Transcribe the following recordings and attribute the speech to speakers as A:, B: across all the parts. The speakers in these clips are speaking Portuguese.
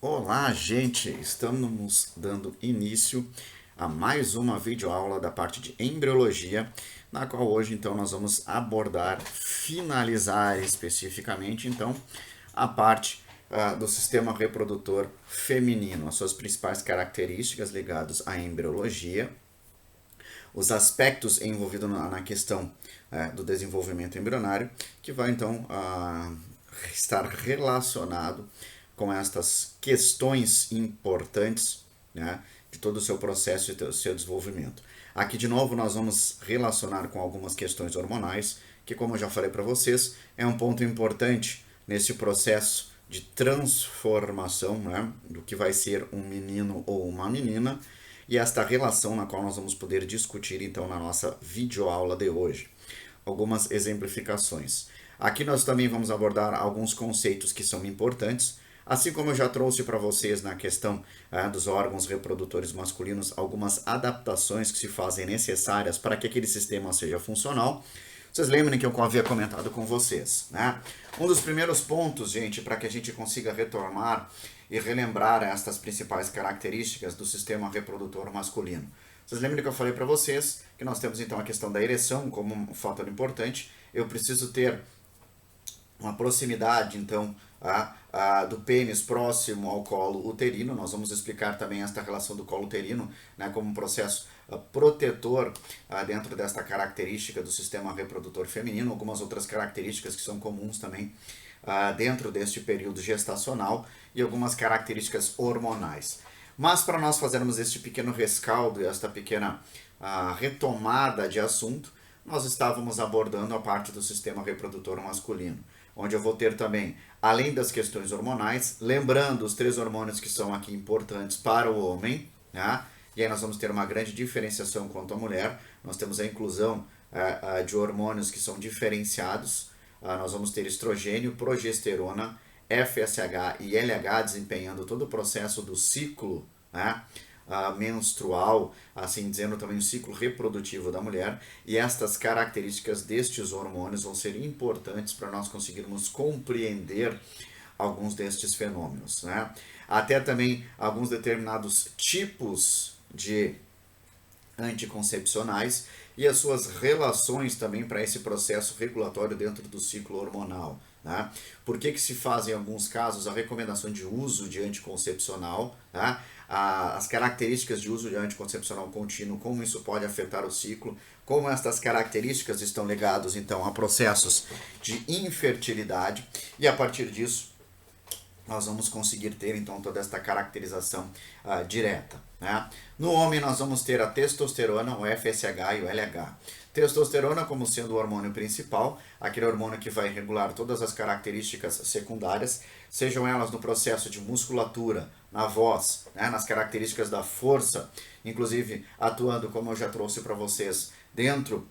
A: Olá, gente! Estamos dando início a mais uma videoaula da parte de embriologia, na qual hoje então nós vamos abordar, finalizar especificamente então a parte do sistema reprodutor feminino, as suas principais características ligadas à embriologia, os aspectos envolvidos na questão do desenvolvimento embrionário, que vai então estar relacionado com estas questões importantes, né, de todo o seu processo e do seu desenvolvimento. Aqui de novo nós vamos relacionar com algumas questões hormonais, que como eu já falei para vocês, é um ponto importante nesse processo de transformação, né, do que vai ser um menino ou uma menina, e esta relação na qual nós vamos poder discutir então na nossa videoaula de hoje. Algumas exemplificações. Aqui nós também vamos abordar alguns conceitos que são importantes, assim como eu já trouxe para vocês na questão dos órgãos reprodutores masculinos, algumas adaptações que se fazem necessárias para que aquele sistema seja funcional. Vocês lembram que eu havia comentado com vocês, né? Um dos primeiros pontos, gente, para que a gente consiga retomar e relembrar estas principais características do sistema reprodutor masculino. Vocês lembram que eu falei para vocês que nós temos então a questão da ereção como um fator importante. Eu preciso ter uma proximidade, então, do pênis próximo ao colo uterino. Nós vamos explicar também esta relação do colo uterino, né, como um processo protetor dentro desta característica do sistema reprodutor feminino, algumas outras características que são comuns também dentro deste período gestacional e algumas características hormonais. Mas para nós fazermos este pequeno rescaldo e esta pequena retomada de assunto, nós estávamos abordando a parte do sistema reprodutor masculino, onde eu vou ter também, além das questões hormonais, lembrando os 3 hormônios que são aqui importantes para o homem, né? E aí nós vamos ter uma grande diferenciação quanto à mulher. Nós temos a inclusão de hormônios que são diferenciados. Nós vamos ter estrogênio, progesterona, FSH e LH desempenhando todo o processo do ciclo, né, menstrual, assim dizendo também o ciclo reprodutivo da mulher, e estas características destes hormônios vão ser importantes para nós conseguirmos compreender alguns destes fenômenos, né? Até também alguns determinados tipos de anticoncepcionais e as suas relações também para esse processo regulatório dentro do ciclo hormonal. Né? Por que se faz em alguns casos a recomendação de uso de anticoncepcional, né? As características de uso de anticoncepcional contínuo, como isso pode afetar o ciclo, como estas características estão ligadas então a processos de infertilidade, e a partir disso nós vamos conseguir ter então toda esta caracterização direta. Né? No homem nós vamos ter a testosterona, o FSH e o LH. Testosterona como sendo o hormônio principal, aquele hormônio que vai regular todas as características secundárias, sejam elas no processo de musculatura, na voz, né, nas características da força, inclusive atuando, como eu já trouxe para vocês, dentro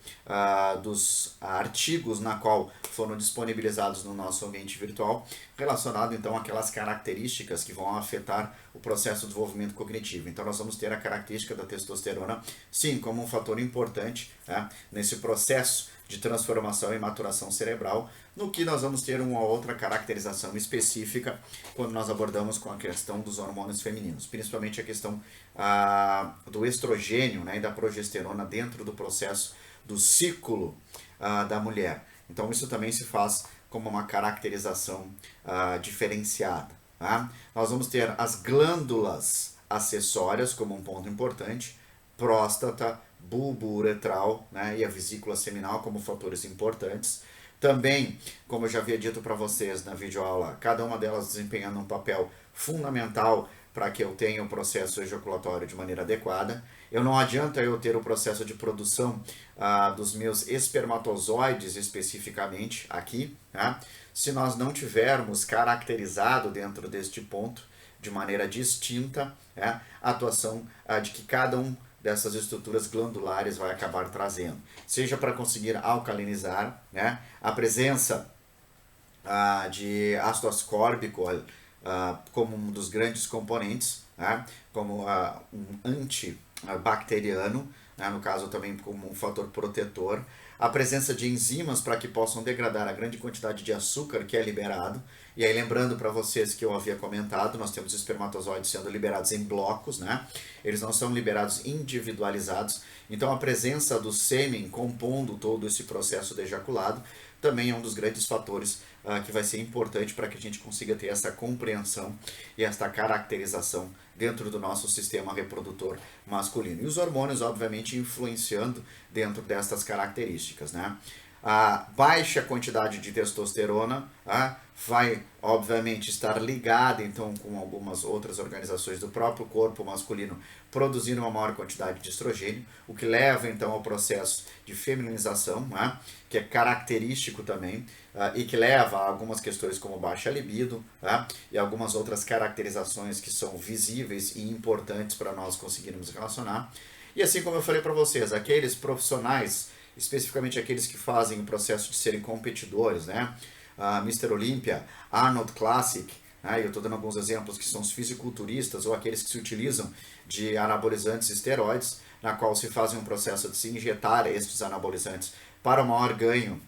A: dos artigos na qual foram disponibilizados no nosso ambiente virtual, relacionado então àquelas características que vão afetar o processo de desenvolvimento cognitivo. Então nós vamos ter a característica da testosterona, sim, como um fator importante, né, nesse processo de transformação e maturação cerebral, no que nós vamos ter uma outra caracterização específica quando nós abordamos com a questão dos hormônios femininos, principalmente a questão do estrogênio, né, e da progesterona dentro do processo do ciclo da mulher. Então isso também se faz como uma caracterização diferenciada. Tá? Nós vamos ter as glândulas acessórias como um ponto importante, próstata, bulbo uretral, né, e a vesícula seminal como fatores importantes. Também, como eu já havia dito para vocês na videoaula, cada uma delas desempenhando um papel fundamental para que eu tenha o processo ejaculatório de maneira adequada. Não adianta eu ter o processo de produção dos meus espermatozoides especificamente aqui, né, se nós não tivermos caracterizado dentro deste ponto, de maneira distinta, né, a atuação de que cada um dessas estruturas glandulares vai acabar trazendo. Seja para conseguir alcalinizar, né, a presença de ácido ascórbico como um dos grandes componentes, né, como um antibacteriano, né, no caso também como um fator protetor, a presença de enzimas para que possam degradar a grande quantidade de açúcar que é liberado. E aí, lembrando para vocês que eu havia comentado, nós temos espermatozoides sendo liberados em blocos, né? Eles não são liberados individualizados. Então, a presença do sêmen compondo todo esse processo de ejaculado também é um dos grandes fatores que vai ser importante para que a gente consiga ter essa compreensão e essa caracterização dentro do nosso sistema reprodutor masculino. E os hormônios, obviamente, influenciando dentro dessas características, né? A baixa quantidade de testosterona vai, obviamente, estar ligada, então, com algumas outras organizações do próprio corpo masculino produzindo uma maior quantidade de estrogênio, o que leva, então, ao processo de feminização, que é característico também, e que leva a algumas questões como baixa libido, e algumas outras caracterizações que são visíveis e importantes para nós conseguirmos relacionar. E assim como eu falei para vocês, aqueles profissionais, especificamente aqueles que fazem o processo de serem competidores, né? Mr. Olympia, Arnold Classic, né? Eu estou dando alguns exemplos que são os fisiculturistas ou aqueles que se utilizam de anabolizantes e esteroides, na qual se fazem um processo de se injetar estes anabolizantes para o maior ganho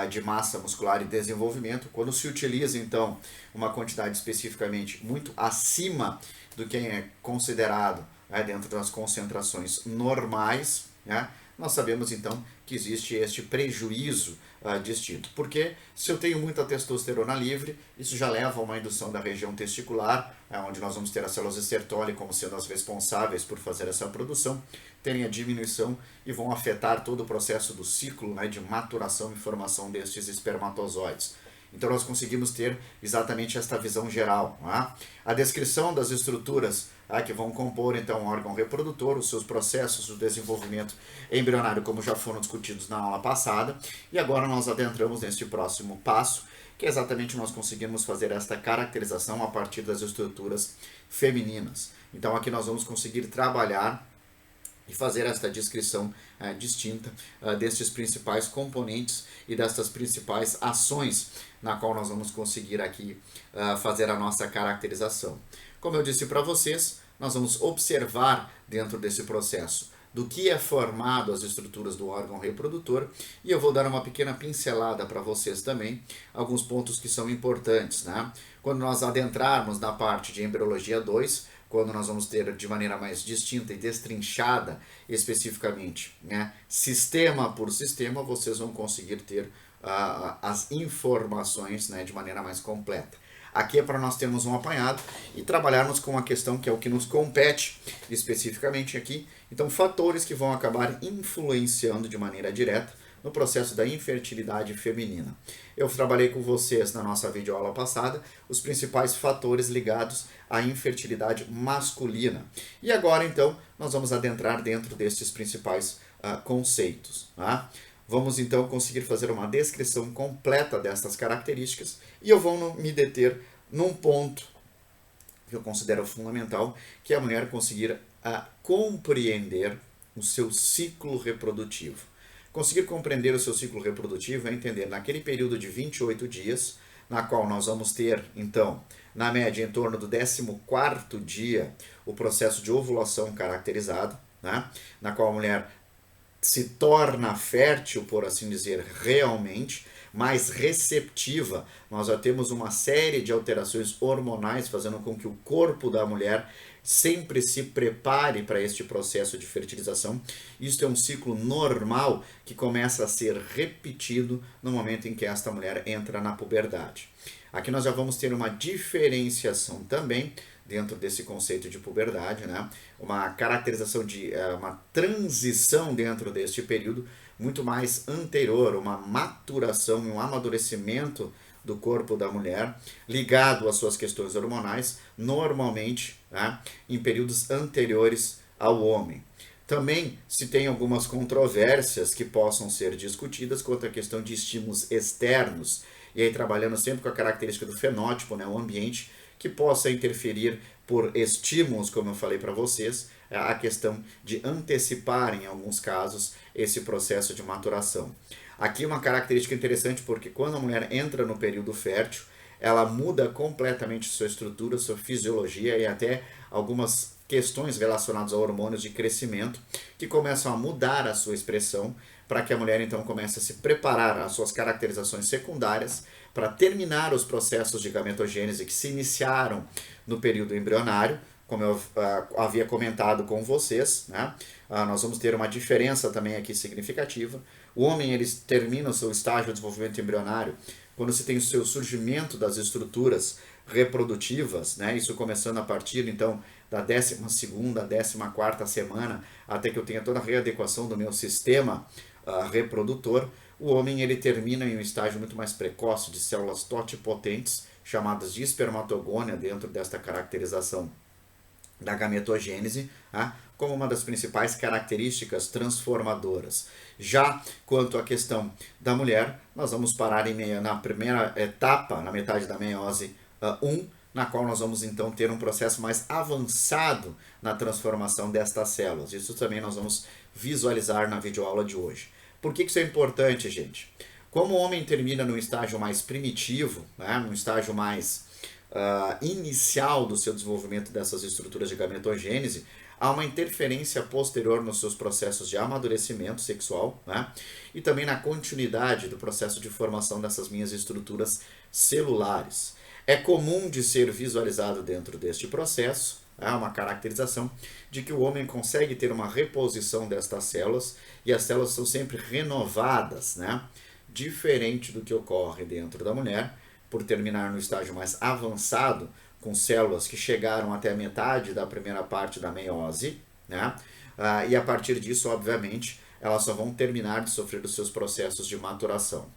A: de massa muscular e desenvolvimento. Quando se utiliza, então, uma quantidade especificamente muito acima do que é considerado dentro das concentrações normais, né? Nós sabemos então que existe este prejuízo distinto. Porque se eu tenho muita testosterona livre, isso já leva a uma indução da região testicular, onde nós vamos ter as células de Sertoli como sendo as responsáveis por fazer essa produção, terem a diminuição e vão afetar todo o processo do ciclo de maturação e formação destes espermatozoides. Então nós conseguimos ter exatamente esta visão geral. A descrição das estruturas que vão compor então o órgão reprodutor, os seus processos de desenvolvimento embrionário, como já foram discutidos na aula passada, e agora nós adentramos neste próximo passo, que é exatamente nós conseguimos fazer esta caracterização a partir das estruturas femininas. Então aqui nós vamos conseguir trabalhar e fazer esta descrição distinta destes principais componentes e destas principais ações na qual nós vamos conseguir aqui fazer a nossa caracterização. Como eu disse para vocês, nós vamos observar dentro desse processo do que é formado as estruturas do órgão reprodutor e eu vou dar uma pequena pincelada para vocês também, alguns pontos que são importantes, né? Quando nós adentrarmos na parte de embriologia 2, quando nós vamos ter de maneira mais distinta e destrinchada especificamente, né, sistema por sistema, vocês vão conseguir ter as informações de maneira mais completa. Aqui é para nós termos um apanhado e trabalharmos com a questão que é o que nos compete especificamente aqui. Então, fatores que vão acabar influenciando de maneira direta no processo da infertilidade feminina. Eu trabalhei com vocês na nossa videoaula passada os principais fatores ligados à infertilidade masculina. E agora, então, nós vamos adentrar dentro destes principais conceitos. Vamos, então, conseguir fazer uma descrição completa destas características e eu vou me deter num ponto que eu considero fundamental, que é a mulher conseguir compreender o seu ciclo reprodutivo. Conseguir compreender o seu ciclo reprodutivo é entender naquele período de 28 dias, na qual nós vamos ter, então, na média, em torno do 14º dia, o processo de ovulação caracterizado, né? Na qual a mulher se torna fértil, por assim dizer, realmente, mais receptiva. Nós já temos uma série de alterações hormonais fazendo com que o corpo da mulher sempre se prepare para este processo de fertilização. Isto é um ciclo normal que começa a ser repetido no momento em que esta mulher entra na puberdade. Aqui nós já vamos ter uma diferenciação também dentro desse conceito de puberdade, né? Uma caracterização de uma transição dentro deste período muito mais anterior, uma maturação, um amadurecimento do corpo da mulher, ligado às suas questões hormonais, normalmente em períodos anteriores ao homem. Também se tem algumas controvérsias que possam ser discutidas quanto à questão de estímulos externos, e aí trabalhando sempre com a característica do fenótipo, o ambiente, que possa interferir por estímulos, como eu falei para vocês, a questão de antecipar, em alguns casos, esse processo de maturação. Aqui uma característica interessante, porque quando a mulher entra no período fértil, ela muda completamente sua estrutura, sua fisiologia e até algumas questões relacionadas a hormônios de crescimento que começam a mudar a sua expressão para que a mulher então comece a se preparar as suas caracterizações secundárias para terminar os processos de gametogênese que se iniciaram no período embrionário, como eu havia comentado com vocês, né? Nós vamos ter uma diferença também aqui significativa. O homem ele termina o seu estágio de desenvolvimento embrionário quando se tem o seu surgimento das estruturas reprodutivas, né? Isso começando a partir então da 12ª, 14ª semana, até que eu tenha toda a readequação do meu sistema reprodutor. O homem ele termina em um estágio muito mais precoce de células totipotentes, chamadas de espermatogônia, dentro desta caracterização da gametogênese, como uma das principais características transformadoras. Já quanto à questão da mulher, nós vamos parar na primeira etapa, na metade da meiose 1, na qual nós vamos então ter um processo mais avançado na transformação destas células. Isso também nós vamos visualizar na videoaula de hoje. Por que isso é importante, gente? Como o homem termina num estágio mais primitivo, né, num estágio mais inicial do seu desenvolvimento dessas estruturas de gametogênese, há uma interferência posterior nos seus processos de amadurecimento sexual, né, e também na continuidade do processo de formação dessas minhas estruturas celulares. É comum de ser visualizado dentro deste processo, uma caracterização de que o homem consegue ter uma reposição destas células e as células são sempre renovadas, né? Diferente do que ocorre dentro da mulher, por terminar no estágio mais avançado, com células que chegaram até a metade da primeira parte da meiose, né? E a partir disso, obviamente, elas só vão terminar de sofrer os seus processos de maturação.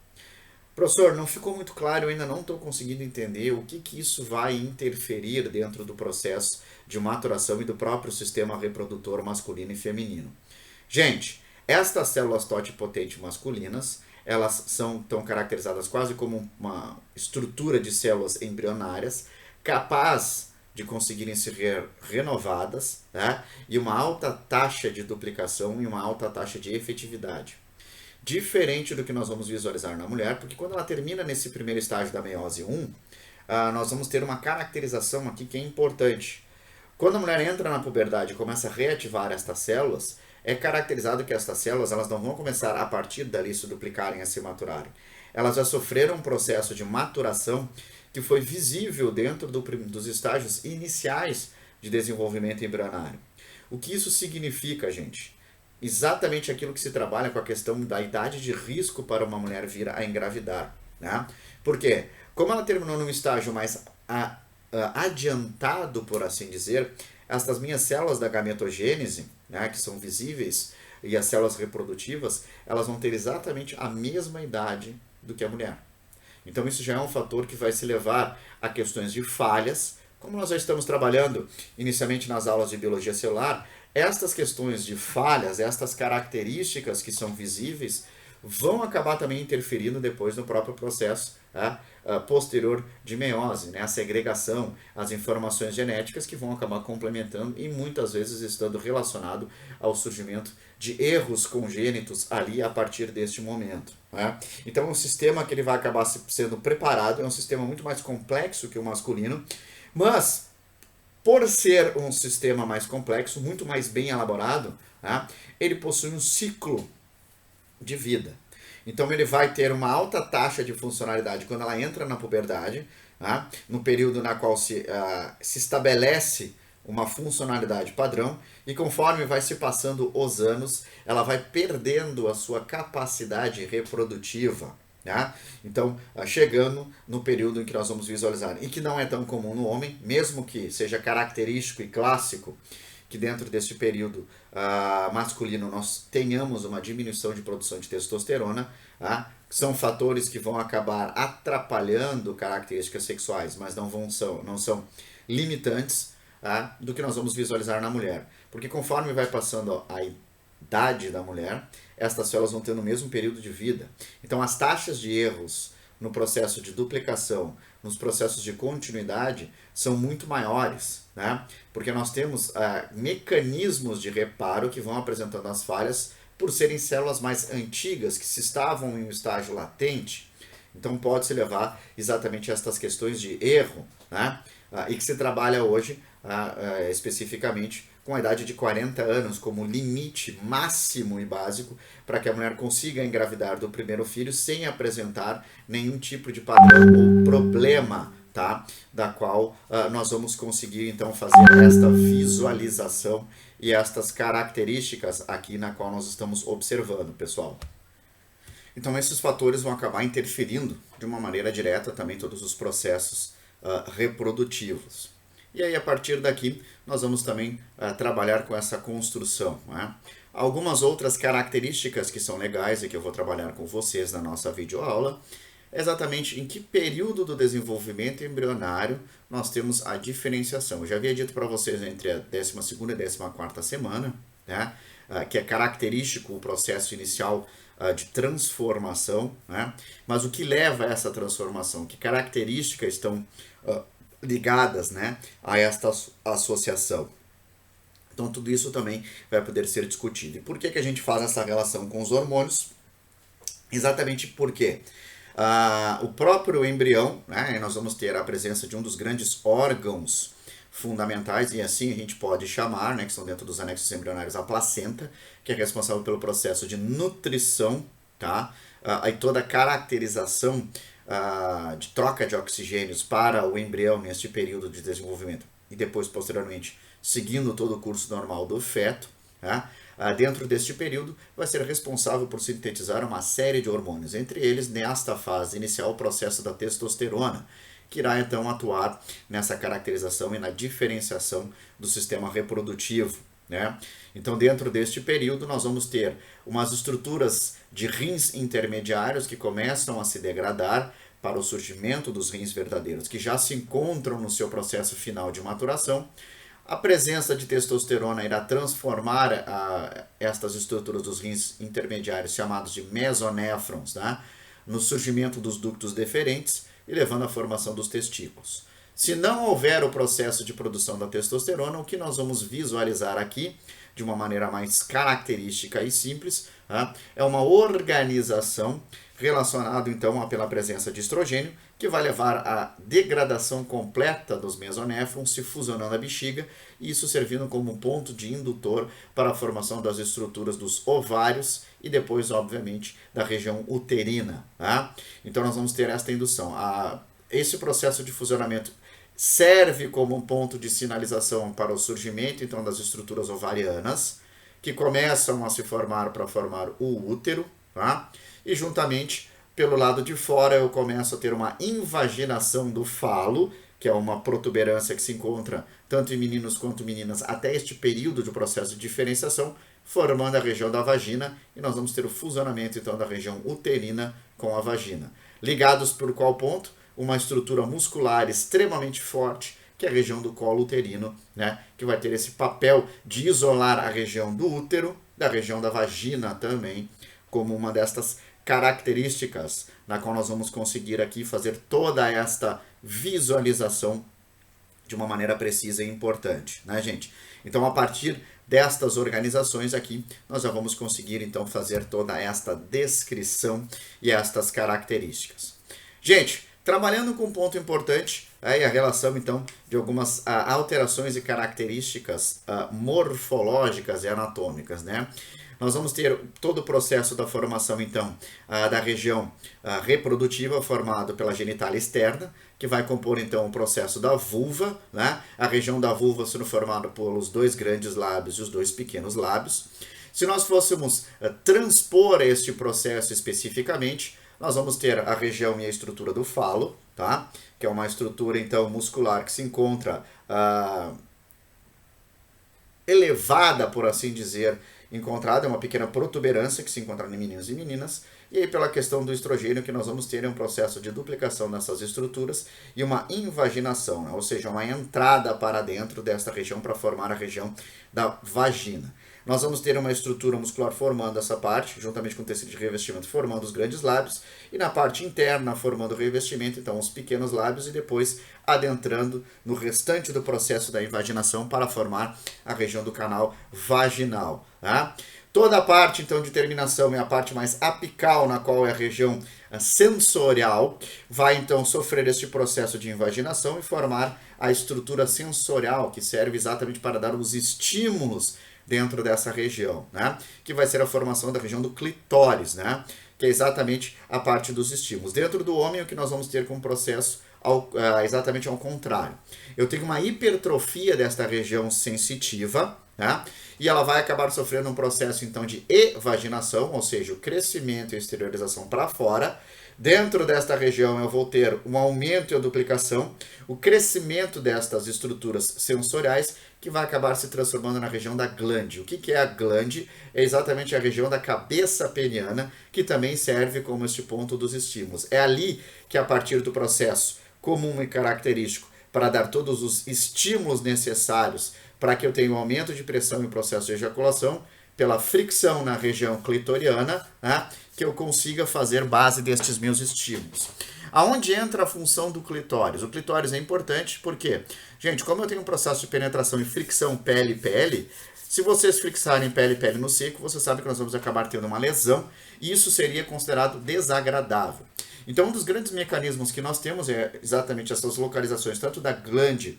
A: Professor, não ficou muito claro, eu ainda não estou conseguindo entender o que isso vai interferir dentro do processo de maturação e do próprio sistema reprodutor masculino e feminino. Gente, estas células totipotentes masculinas, elas estão caracterizadas quase como uma estrutura de células embrionárias, capaz de conseguirem ser renovadas, né? E uma alta taxa de duplicação e uma alta taxa de efetividade. Diferente do que nós vamos visualizar na mulher, porque quando ela termina nesse primeiro estágio da meiose 1, nós vamos ter uma caracterização aqui que é importante. Quando a mulher entra na puberdade e começa a reativar estas células, é caracterizado que estas células elas não vão começar a partir dali se duplicarem, a se maturarem. Elas já sofreram um processo de maturação que foi visível dentro dos estágios iniciais de desenvolvimento embrionário. O que isso significa, gente? Exatamente aquilo que se trabalha com a questão da idade de risco para uma mulher vir a engravidar, né? Por quê? Como ela terminou num estágio mais adiantado, por assim dizer, estas minhas células da gametogênese, né, que são visíveis, e as células reprodutivas, elas vão ter exatamente a mesma idade do que a mulher. Então isso já é um fator que vai se levar a questões de falhas, como nós já estamos trabalhando inicialmente nas aulas de biologia celular. Estas questões de falhas, estas características que são visíveis, vão acabar também interferindo depois no próprio processo posterior de meiose, né? A segregação, as informações genéticas que vão acabar complementando e muitas vezes estando relacionado ao surgimento de erros congênitos ali a partir deste momento, né? Então é um sistema que ele vai acabar sendo preparado, é um sistema muito mais complexo que o masculino, mas por ser um sistema mais complexo, muito mais bem elaborado, né, ele possui um ciclo de vida. Então ele vai ter uma alta taxa de funcionalidade quando ela entra na puberdade, né, no período na qual se estabelece uma funcionalidade padrão, e conforme vai se passando os anos, ela vai perdendo a sua capacidade reprodutiva. Né? Então, chegando no período em que nós vamos visualizar, e que não é tão comum no homem, mesmo que seja característico e clássico que dentro desse período masculino nós tenhamos uma diminuição de produção de testosterona, são fatores que vão acabar atrapalhando características sexuais, mas não são limitantes do que nós vamos visualizar na mulher. Porque conforme vai passando a idade da mulher, estas células vão ter no mesmo período de vida. Então as taxas de erros no processo de duplicação, nos processos de continuidade, são muito maiores, né? Porque nós temos mecanismos de reparo que vão apresentando as falhas por serem células mais antigas, que se estavam em um estágio latente. Então pode-se levar exatamente a estas questões de erro, né? E que se trabalha hoje especificamente com a idade de 40 anos como limite máximo e básico para que a mulher consiga engravidar do primeiro filho sem apresentar nenhum tipo de padrão ou problema, tá? Da qual nós vamos conseguir então fazer esta visualização e estas características aqui na qual nós estamos observando, pessoal. Então esses fatores vão acabar interferindo de uma maneira direta também todos os processos reprodutivos. E aí a partir daqui nós vamos também trabalhar com essa construção, né? Algumas outras características que são legais e que eu vou trabalhar com vocês na nossa videoaula é exatamente em que período do desenvolvimento embrionário nós temos a diferenciação. Eu já havia dito para vocês entre a 12ª e 14ª semana, né? Que é característico o processo inicial de transformação, né? Mas o que leva a essa transformação? Que características estão ligadas, né, a esta associação? Então tudo isso também vai poder ser discutido. E por que a gente faz essa relação com os hormônios? Exatamente porque o próprio embrião, né, nós vamos ter a presença de um dos grandes órgãos fundamentais, e assim a gente pode chamar, né, que são dentro dos anexos embrionários, a placenta, que é responsável pelo processo de nutrição, tá? Aí toda a caracterização de troca de oxigênios para o embrião neste período de desenvolvimento e depois, posteriormente, seguindo todo o curso normal do feto, tá? Dentro deste período, vai ser responsável por sintetizar uma série de hormônios, entre eles, nesta fase inicial, o processo da testosterona, que irá então atuar nessa caracterização e na diferenciação do sistema reprodutivo, né? Então, dentro deste período, nós vamos ter umas estruturas de rins intermediários que começam a se degradar para o surgimento dos rins verdadeiros, que já se encontram no seu processo final de maturação. A presença de testosterona irá transformar estas estruturas dos rins intermediários, chamados de mesonéfrons, né, no surgimento dos ductos deferentes e levando à formação dos testículos. Se não houver o processo de produção da testosterona, o que nós vamos visualizar aqui, de uma maneira mais característica e simples, é uma organização relacionada então pela presença de estrogênio, que vai levar à degradação completa dos mesonéfrons, se fusionando a bexiga, e isso servindo como um ponto de indutor para a formação das estruturas dos ovários e depois, obviamente, da região uterina, tá? Então nós vamos ter esta indução. Esse processo de fusionamento serve como um ponto de sinalização para o surgimento então das estruturas ovarianas, que começam a se formar para formar o útero, tá? E juntamente, pelo lado de fora, eu começo a ter uma invaginação do falo, que é uma protuberância que se encontra tanto em meninos quanto meninas até este período de processo de diferenciação, formando a região da vagina, e nós vamos ter o fusionamento então da região uterina com a vagina. Ligados por qual ponto? Uma estrutura muscular extremamente forte, que é a região do colo uterino, né, que vai ter esse papel de isolar a região do útero, da região da vagina também, como uma destas características na qual nós vamos conseguir aqui fazer toda esta visualização de uma maneira precisa e importante, né, gente? Então, a partir destas organizações aqui, nós já vamos conseguir então fazer toda esta descrição e estas características. Gente, trabalhando com um ponto importante, e a relação então de algumas alterações e características morfológicas e anatômicas, né? Nós vamos ter todo o processo da formação então da região reprodutiva formado pela genitália externa, que vai compor então o processo da vulva, né? A região da vulva sendo formada pelos dois grandes lábios e os dois pequenos lábios. Se nós fôssemos transpor este processo especificamente, nós vamos ter a região e a estrutura do falo, tá? Que é uma estrutura então muscular que se encontra elevada, por assim dizer, encontrada, é uma pequena protuberância que se encontra em meninos e meninas, e aí pela questão do estrogênio que nós vamos ter um processo de duplicação nessas estruturas e uma invaginação, né? Ou seja, uma entrada para dentro desta região para formar a região da vagina. Nós vamos ter uma estrutura muscular formando essa parte, juntamente com o tecido de revestimento formando os grandes lábios, e na parte interna formando o revestimento, então os pequenos lábios, e depois adentrando no restante do processo da invaginação para formar a região do canal vaginal, tá? Toda a parte, então, de terminação é a parte mais apical, na qual é a região sensorial, vai, então, sofrer este processo de invaginação e formar a estrutura sensorial, que serve exatamente para dar os estímulos dentro dessa região, né? Que vai ser a formação da região do clitóris, né? Que é exatamente a parte dos estímulos. Dentro do homem, o que nós vamos ter com o processo exatamente ao contrário. Eu tenho uma hipertrofia desta região sensitiva, né? E ela vai acabar sofrendo um processo então de evaginação, ou seja, o crescimento e exteriorização para fora. Dentro desta região eu vou ter um aumento e a duplicação, o crescimento destas estruturas sensoriais, que vai acabar se transformando na região da glande. O que é a glande? É exatamente a região da cabeça peniana, que também serve como este ponto dos estímulos. É ali que, a partir do processo comum e característico para dar todos os estímulos necessários para que eu tenha um aumento de pressão em processo de ejaculação, pela fricção na região clitoriana, né, que eu consiga fazer base destes meus estímulos. Aonde entra a função do clitóris? O clitóris é importante porque, gente, como eu tenho um processo de penetração e fricção pele-pele, se vocês fixarem pele-pele no seco, você sabe que nós vamos acabar tendo uma lesão, e isso seria considerado desagradável. Então, um dos grandes mecanismos que nós temos é exatamente essas localizações, tanto da glande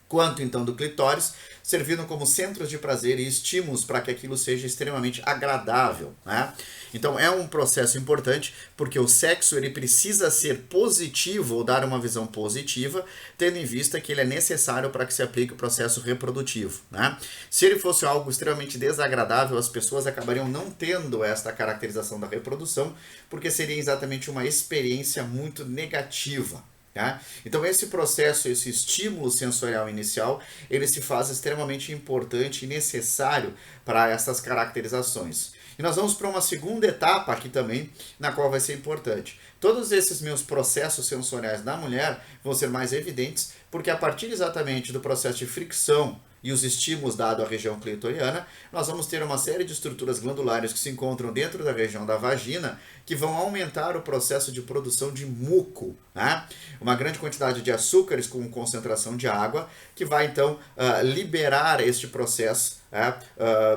A: quanto então do clitóris, servindo como centros de prazer e estímulos para que aquilo seja extremamente agradável, né? Então é um processo importante, porque o sexo ele precisa ser positivo ou dar uma visão positiva, tendo em vista que ele é necessário para que se aplique o processo reprodutivo, né? Se ele fosse algo extremamente desagradável, as pessoas acabariam não tendo esta caracterização da reprodução, porque seria exatamente uma experiência muito negativa. Tá? Então esse processo, esse estímulo sensorial inicial, ele se faz extremamente importante e necessário para essas caracterizações. E nós vamos para uma segunda etapa aqui também, na qual vai ser importante. Todos esses meus processos sensoriais na mulher vão ser mais evidentes, porque a partir exatamente do processo de fricção e os estímulos dados à região clitoriana, nós vamos ter uma série de estruturas glandulares que se encontram dentro da região da vagina, que vão aumentar o processo de produção de muco, né? Uma grande quantidade de açúcares com concentração de água, que vai então liberar este processo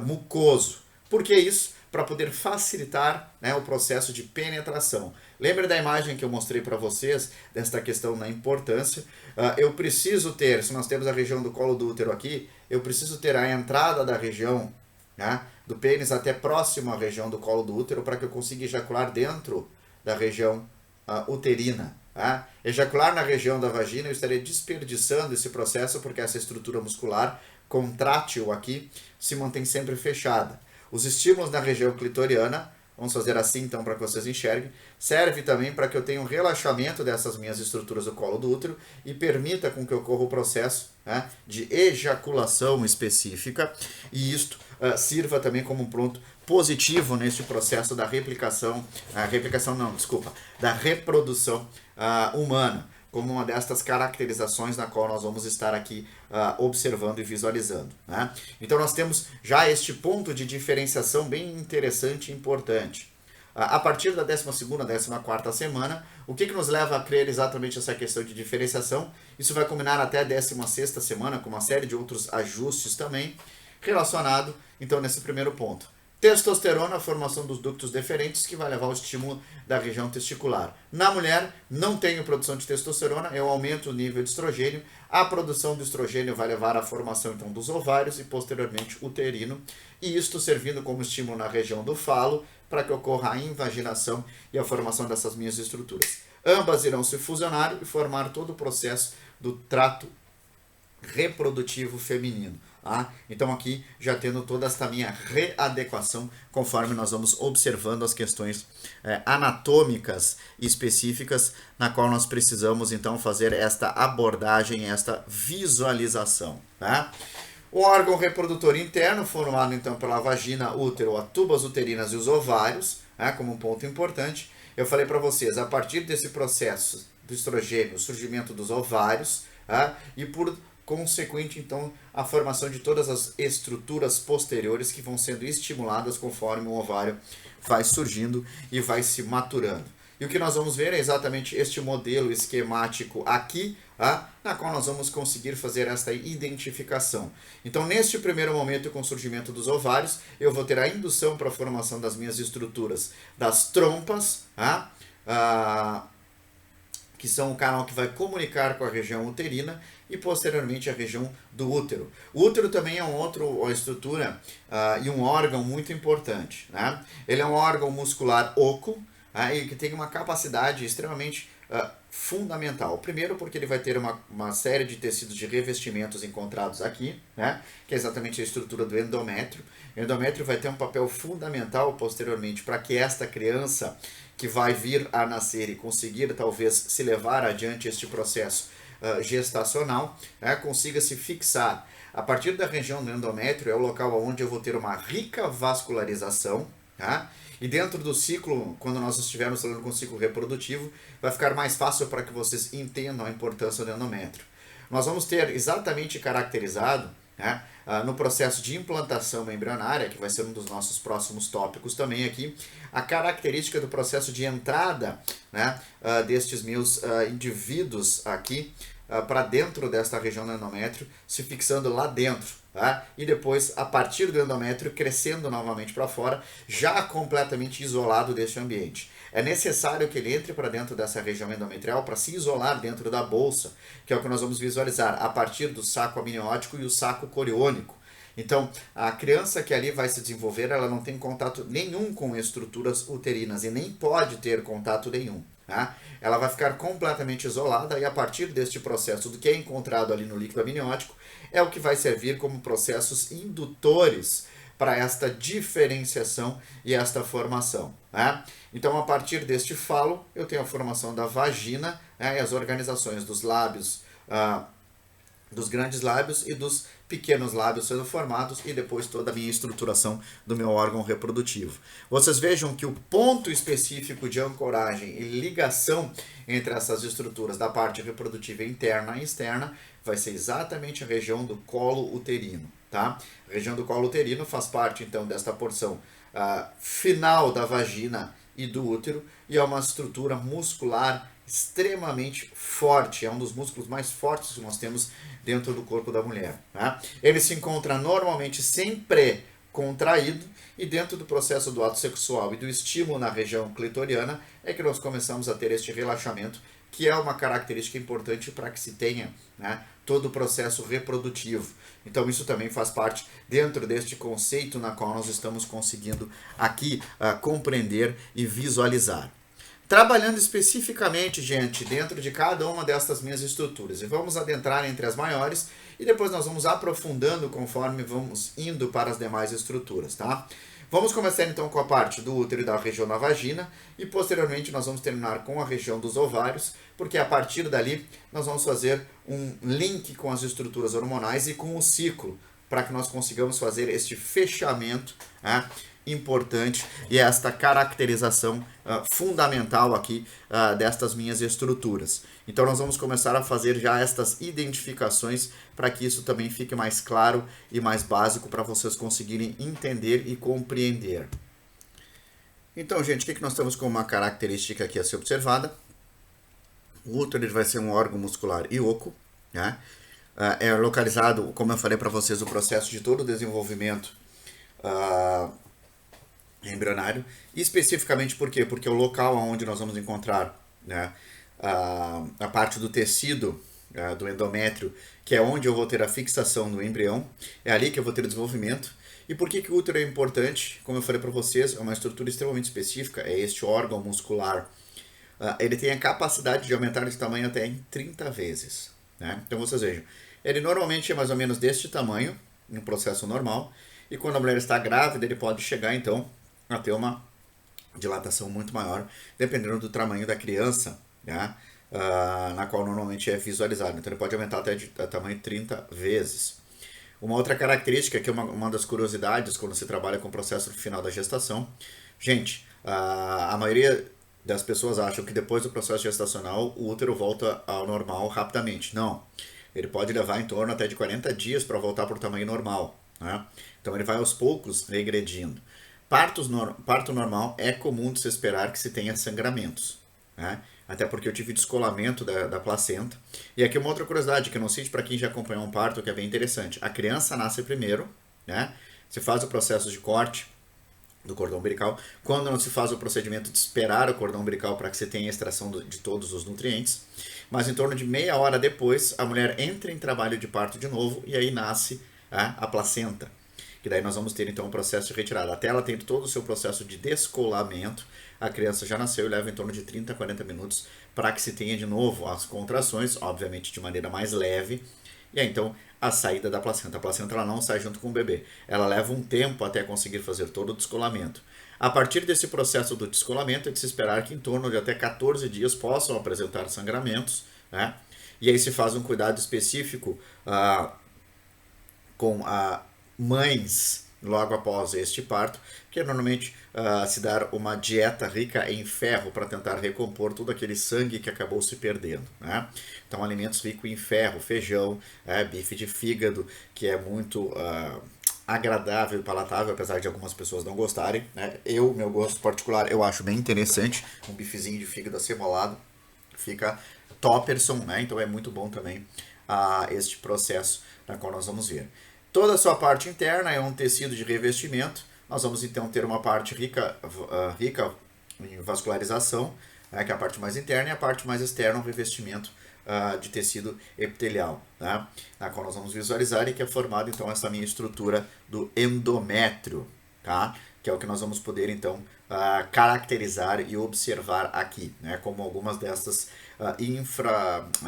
A: mucoso. Por que isso? Para poder facilitar, né, o processo de penetração. Lembra da imagem que eu mostrei para vocês, desta questão da importância? Eu preciso ter, se nós temos a região do colo do útero aqui, eu preciso ter a entrada da região, né, do pênis até próximo à região do colo do útero para que eu consiga ejacular dentro da região uterina. Tá? Ejacular na região da vagina, eu estaria desperdiçando esse processo porque essa estrutura muscular contrátil aqui se mantém sempre fechada. Os estímulos na região clitoriana, vamos fazer assim então para que vocês enxerguem, serve também para que eu tenha um relaxamento dessas minhas estruturas do colo do útero e permita com que ocorra o processo, né, de ejaculação específica, e isto sirva também como um ponto positivo neste processo da da reprodução humana, como uma destas caracterizações na qual nós vamos estar aqui observando e visualizando, né? Então nós temos já este ponto de diferenciação bem interessante e importante. A partir da 12ª, 14ª semana, o que nos leva a crer exatamente essa questão de diferenciação? Isso vai combinar até a 16ª semana, com uma série de outros ajustes também, relacionado então nesse primeiro ponto. Testosterona, a formação dos ductos deferentes, que vai levar ao estímulo da região testicular. Na mulher, não tenho produção de testosterona, eu aumento o nível de estrogênio. A produção do estrogênio vai levar à formação então dos ovários e posteriormente uterino, e isto servindo como estímulo na região do falo, para que ocorra a invaginação e a formação dessas minhas estruturas. Ambas irão se fusionar e formar todo o processo do trato reprodutivo feminino. Então aqui já tendo toda esta minha readequação, conforme nós vamos observando as questões anatômicas específicas, na qual nós precisamos então fazer esta abordagem, esta visualização. Tá? O órgão reprodutor interno, formado então pela vagina, útero, as tubas uterinas e os ovários, como um ponto importante. Eu falei para vocês, a partir desse processo do estrogênio, o surgimento dos ovários, e por consequente, então, a formação de todas as estruturas posteriores que vão sendo estimuladas conforme o ovário vai surgindo e vai se maturando. E o que nós vamos ver é exatamente este modelo esquemático aqui, na qual nós vamos conseguir fazer esta identificação. Então, neste primeiro momento, com o surgimento dos ovários, eu vou ter a indução para a formação das minhas estruturas das trompas, que são o canal que vai comunicar com a região uterina, e posteriormente a região do útero. O útero também é uma estrutura e um órgão muito importante, né? Ele é um órgão muscular oco, e que tem uma capacidade extremamente fundamental. Primeiro porque ele vai ter uma série de tecidos de revestimentos encontrados aqui, né? Que é exatamente a estrutura do endométrio. O endométrio vai ter um papel fundamental posteriormente para que esta criança que vai vir a nascer e conseguir talvez se levar adiante este processo gestacional, consiga se fixar. A partir da região do endométrio é o local onde eu vou ter uma rica vascularização, e dentro do ciclo, quando nós estivermos falando com o ciclo reprodutivo, vai ficar mais fácil para que vocês entendam a importância do endométrio. Nós vamos ter exatamente caracterizado, no processo de implantação embrionária, que vai ser um dos nossos próximos tópicos também aqui, a característica do processo de entrada, destes meus indivíduos aqui para dentro desta região do endométrio, se fixando lá dentro. E depois, a partir do endométrio, crescendo novamente para fora, já completamente isolado deste ambiente. É necessário que ele entre para dentro dessa região endometrial para se isolar dentro da bolsa, que é o que nós vamos visualizar, a partir do saco amniótico e o saco coriônico. Então, a criança que ali vai se desenvolver, ela não tem contato nenhum com estruturas uterinas e nem pode ter contato nenhum. Ela vai ficar completamente isolada e a partir deste processo do que é encontrado ali no líquido amniótico é o que vai servir como processos indutores para esta diferenciação e esta formação. Então, a partir deste falo, eu tenho a formação da vagina, e as organizações dos lábios, dos grandes lábios e dos pequenos lábios sendo formados e depois toda a minha estruturação do meu órgão reprodutivo. Vocês vejam que o ponto específico de ancoragem e ligação entre essas estruturas da parte reprodutiva interna e externa vai ser exatamente a região do colo uterino. A região do colo uterino faz parte então desta porção final da vagina e do útero e é uma estrutura muscular extremamente forte, é um dos músculos mais fortes que nós temos dentro do corpo da mulher. Ele se encontra normalmente sempre contraído e dentro do processo do ato sexual e do estímulo na região clitoriana é que nós começamos a ter este relaxamento, que é uma característica importante para que se tenha todo o processo reprodutivo. Então isso também faz parte dentro deste conceito na qual nós estamos conseguindo aqui compreender e visualizar. Trabalhando especificamente, gente, dentro de cada uma dessas minhas estruturas. E vamos adentrar entre as maiores e depois nós vamos aprofundando conforme vamos indo para as demais estruturas, Vamos começar então com a parte do útero e da região da vagina e posteriormente nós vamos terminar com a região dos ovários, porque a partir dali nós vamos fazer um link com as estruturas hormonais e com o ciclo, para que nós consigamos fazer este fechamento importante e esta caracterização fundamental aqui destas minhas estruturas. Então nós vamos começar a fazer já estas identificações para que isso também fique mais claro e mais básico para vocês conseguirem entender e compreender. Então, gente, o que nós temos como uma característica aqui a ser observada? O útero vai ser um órgão muscular e oco, é localizado, como eu falei para vocês, o processo de todo o desenvolvimento embrionário, especificamente por quê? Porque é o local onde nós vamos encontrar a parte do tecido do endométrio, que é onde eu vou ter a fixação do embrião, é ali que eu vou ter o desenvolvimento. E por que o útero é importante? Como eu falei para vocês, é uma estrutura extremamente específica, é este órgão muscular. Ele tem a capacidade de aumentar de tamanho até em 30 vezes. Então vocês vejam, ele normalmente é mais ou menos deste tamanho, no processo normal, e quando a mulher está grávida, ele pode chegar então a ter uma dilatação muito maior, dependendo do tamanho da criança, na qual normalmente é visualizado. Então ele pode aumentar até de tamanho 30 vezes. Uma outra característica, que é uma das curiosidades quando se trabalha com o processo final da gestação, gente, a maioria das pessoas acham que depois do processo gestacional o útero volta ao normal rapidamente. Não, ele pode levar em torno até de 40 dias para voltar para o tamanho normal. Então ele vai aos poucos regredindo. Parto normal é comum de se esperar que se tenha sangramentos. né? Até porque eu tive descolamento da placenta. E aqui uma outra curiosidade, que eu não sei para quem já acompanhou um parto, que é bem interessante. A criança nasce primeiro, né? Você faz o processo de corte do cordão umbilical, quando não se faz o procedimento de esperar o cordão umbilical para que você tenha a extração de todos os nutrientes, mas em torno de meia hora depois, a mulher entra em trabalho de parto de novo e aí nasce a placenta, que daí nós vamos ter então um processo de retirada. Até ela ter todo o seu processo de descolamento, a criança já nasceu e leva em torno de 30 a 40 minutos para que se tenha de novo as contrações, obviamente de maneira mais leve, e aí então a saída da placenta. A placenta ela não sai junto com o bebê. Ela leva um tempo até conseguir fazer todo o descolamento. A partir desse processo do descolamento, é de se esperar que em torno de até 14 dias possam apresentar sangramentos, né? E aí se faz um cuidado específico com mães logo após este parto, que é normalmente se dar uma dieta rica em ferro para tentar recompor todo aquele sangue que acabou se perdendo, né? Então, alimentos ricos em ferro, feijão, bife de fígado, que é muito agradável e palatável, apesar de algumas pessoas não gostarem, né? Meu gosto particular, eu acho bem interessante, um bifezinho de fígado acebolado, fica topperson, né? Então é muito bom também este processo na qual nós vamos ver. Toda a sua parte interna é um tecido de revestimento. Nós vamos então ter uma parte rica em vascularização, né, que é a parte mais interna, e a parte mais externa, um revestimento de tecido epitelial, né, na qual nós vamos visualizar e que é formado então essa minha estrutura do endométrio, tá? Que é o que nós vamos poder então caracterizar e observar aqui, né, como algumas dessas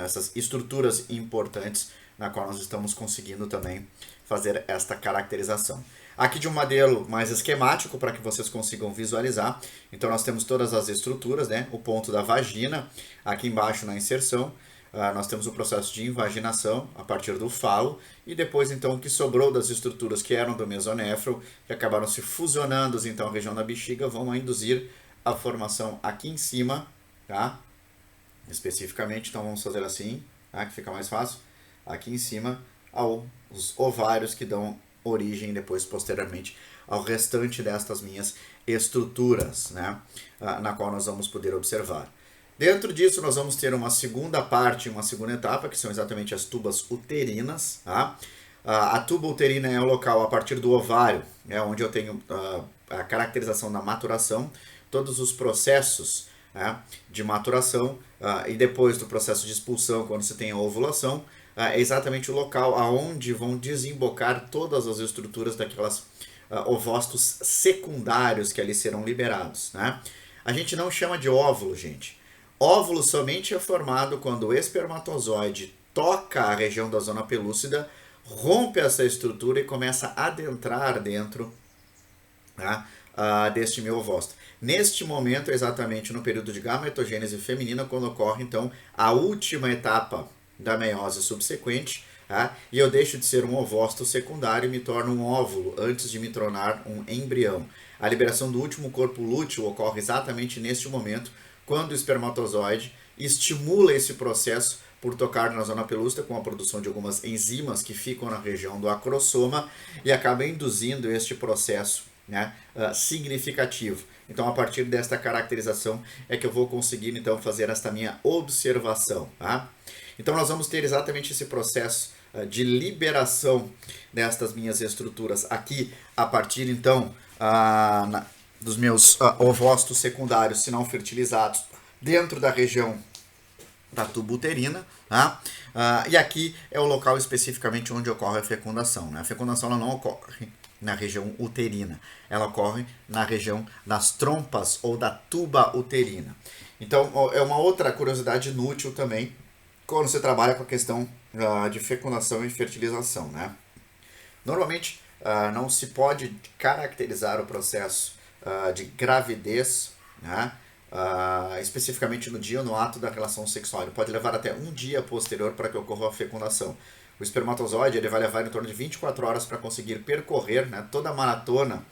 A: essas estruturas importantes na qual nós estamos conseguindo também fazer esta caracterização. Aqui de um modelo mais esquemático para que vocês consigam visualizar. Então nós temos todas as estruturas, né? O ponto da vagina, aqui embaixo na inserção. Nós temos o processo de invaginação a partir do falo e depois então o que sobrou das estruturas que eram do mesonéfro, que acabaram se fusionando então a região da bexiga, vão induzir a formação aqui em cima, tá? Especificamente, então vamos fazer assim, tá? Que fica mais fácil. Aqui em cima aos ovários que dão origem depois posteriormente ao restante destas minhas estruturas, né, na qual nós vamos poder observar. Dentro disso nós vamos ter uma segunda parte, uma segunda etapa, que são exatamente as tubas uterinas, tá? A tuba uterina é o local a partir do ovário, onde eu tenho a caracterização da maturação, todos os processos, né, de maturação e depois do processo de expulsão, quando se tem a ovulação, é exatamente o local aonde vão desembocar todas as estruturas daquelas ovócitos secundários que ali serão liberados, né? A gente não chama de óvulo, gente. Óvulo somente é formado quando o espermatozoide toca a região da zona pelúcida, rompe essa estrutura e começa a adentrar dentro, né, deste meu ovócito. Neste momento, exatamente no período de gametogênese feminina, quando ocorre então a última etapa da meiose subsequente, tá? E eu deixo de ser um ovócito secundário e me torno um óvulo antes de me tornar um embrião. A liberação do último corpo lúteo ocorre exatamente neste momento, quando o espermatozoide estimula esse processo por tocar na zona pelúcida com a produção de algumas enzimas que ficam na região do acrossoma e acaba induzindo este processo, né, significativo. Então, a partir desta caracterização é que eu vou conseguir então fazer esta minha observação, tá? Então nós vamos ter exatamente esse processo de liberação destas minhas estruturas aqui, a partir então dos meus ovócitos secundários, se não fertilizados, dentro da região da tuba uterina, tá? E aqui é o local especificamente onde ocorre a fecundação, né? A fecundação ela não ocorre na região uterina, ela ocorre na região das trompas ou da tuba uterina. Então é uma outra curiosidade inútil também, quando você trabalha com a questão de fecundação e fertilização, né? Normalmente não se pode caracterizar o processo de gravidez, né, especificamente no dia ou no ato da relação sexual. Ele pode levar até um dia posterior para que ocorra a fecundação. O espermatozoide ele vai levar em torno de 24 horas para conseguir percorrer, né, toda a maratona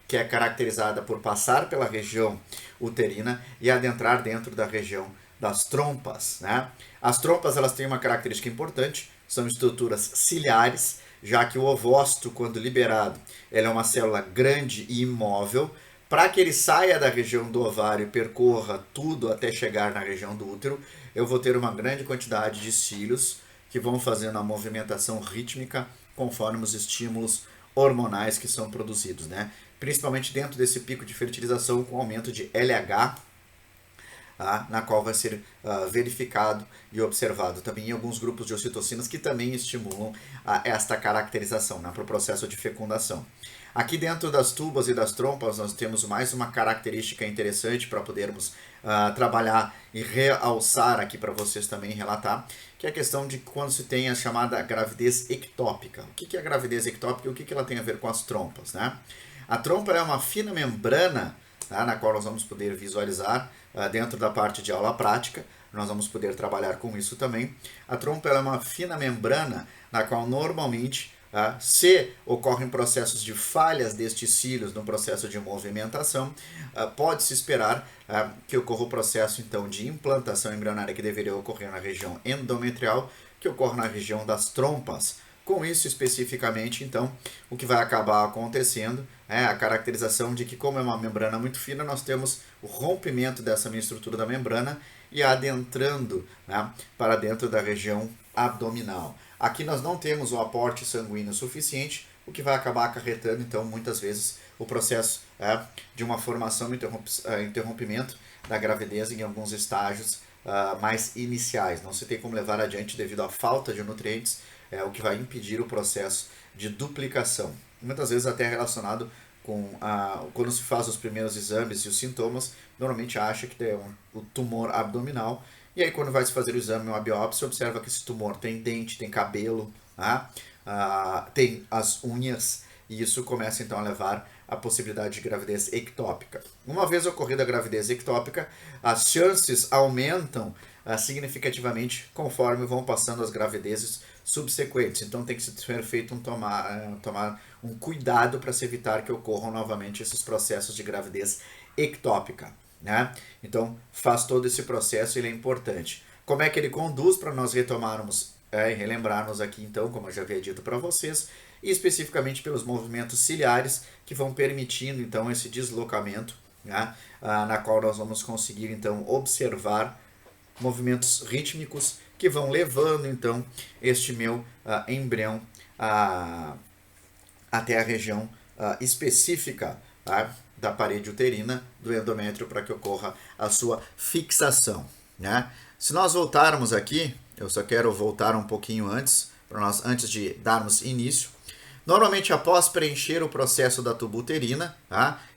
A: que é caracterizada por passar pela região uterina e adentrar dentro da região das trompas, né? As trompas elas têm uma característica importante, são estruturas ciliares, já que o ovócito, quando liberado, ele é uma célula grande e imóvel. Para que ele saia da região do ovário e percorra tudo até chegar na região do útero, eu vou ter uma grande quantidade de cílios que vão fazendo a movimentação rítmica conforme os estímulos hormonais que são produzidos, né? Principalmente dentro desse pico de fertilização com aumento de LH, na qual vai ser verificado e observado também em alguns grupos de ocitocinas que também estimulam esta caracterização, né, para o processo de fecundação. Aqui dentro das tubas e das trompas nós temos mais uma característica interessante para podermos trabalhar e realçar aqui para vocês também relatar, que é a questão de quando se tem a chamada gravidez ectópica. O que é a gravidez ectópica e o que ela tem a ver com as trompas, né? A trompa é uma fina membrana, tá, na qual nós vamos poder visualizar dentro da parte de aula prática, nós vamos poder trabalhar com isso também. A trompa é uma fina membrana na qual normalmente, se ocorrem processos de falhas destes cílios no processo de movimentação, pode-se esperar que ocorra o processo então de implantação embrionária que deveria ocorrer na região endometrial, que ocorre na região das trompas. Com isso especificamente, então, o que vai acabar acontecendo é a caracterização de que, como é uma membrana muito fina, nós temos o rompimento dessa minha estrutura da membrana e adentrando, né, para dentro da região abdominal. Aqui nós não temos o aporte sanguíneo suficiente, o que vai acabar acarretando, então, muitas vezes, o processo de uma formação e interrompimento da gravidez em alguns estágios mais iniciais. Não se tem como levar adiante devido à falta de nutrientes, o que vai impedir o processo de duplicação. Muitas vezes até relacionado com quando se faz os primeiros exames e os sintomas, normalmente acha que tem o tumor abdominal, e aí quando vai se fazer o exame, uma biópsia, observa que esse tumor tem dente, tem cabelo, tem as unhas, e isso começa então a levar à possibilidade de gravidez ectópica. Uma vez ocorrida a gravidez ectópica, as chances aumentam significativamente conforme vão passando as gravidezes subsequentes. Então tem que ser feito tomar um cuidado para se evitar que ocorram novamente esses processos de gravidez ectópica, né? Então faz todo esse processo, ele é importante. Como é que ele conduz para nós retomarmos e relembrarmos aqui então, como eu já havia dito para vocês, e especificamente pelos movimentos ciliares que vão permitindo então esse deslocamento, né? Na qual nós vamos conseguir então observar movimentos rítmicos que vão levando então este meu embrião até a região específica da parede uterina do endométrio para que ocorra a sua fixação, né? Se nós voltarmos aqui, eu só quero voltar um pouquinho antes, antes de darmos início. Normalmente, após preencher o processo da tuba uterina,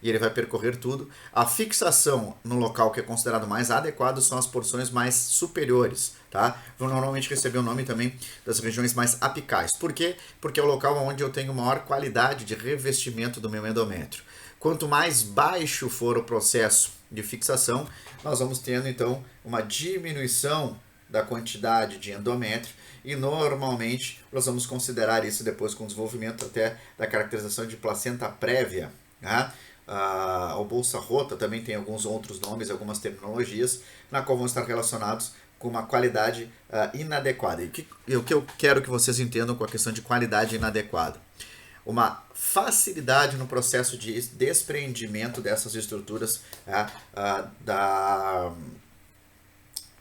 A: e ele vai percorrer tudo, a fixação no local que é considerado mais adequado são as porções mais superiores, tá? Vão normalmente receber o nome também das regiões mais apicais. Por quê? Porque é o local onde eu tenho maior qualidade de revestimento do meu endométrio. Quanto mais baixo for o processo de fixação, nós vamos tendo então uma diminuição da quantidade de endométrio, e normalmente nós vamos considerar isso depois com o desenvolvimento até da caracterização de placenta prévia, né? O bolsa rota também tem alguns outros nomes, algumas terminologias, na qual vão estar relacionados com uma qualidade inadequada. E o que eu quero que vocês entendam com a questão de qualidade inadequada? Uma facilidade no processo de desprendimento dessas estruturas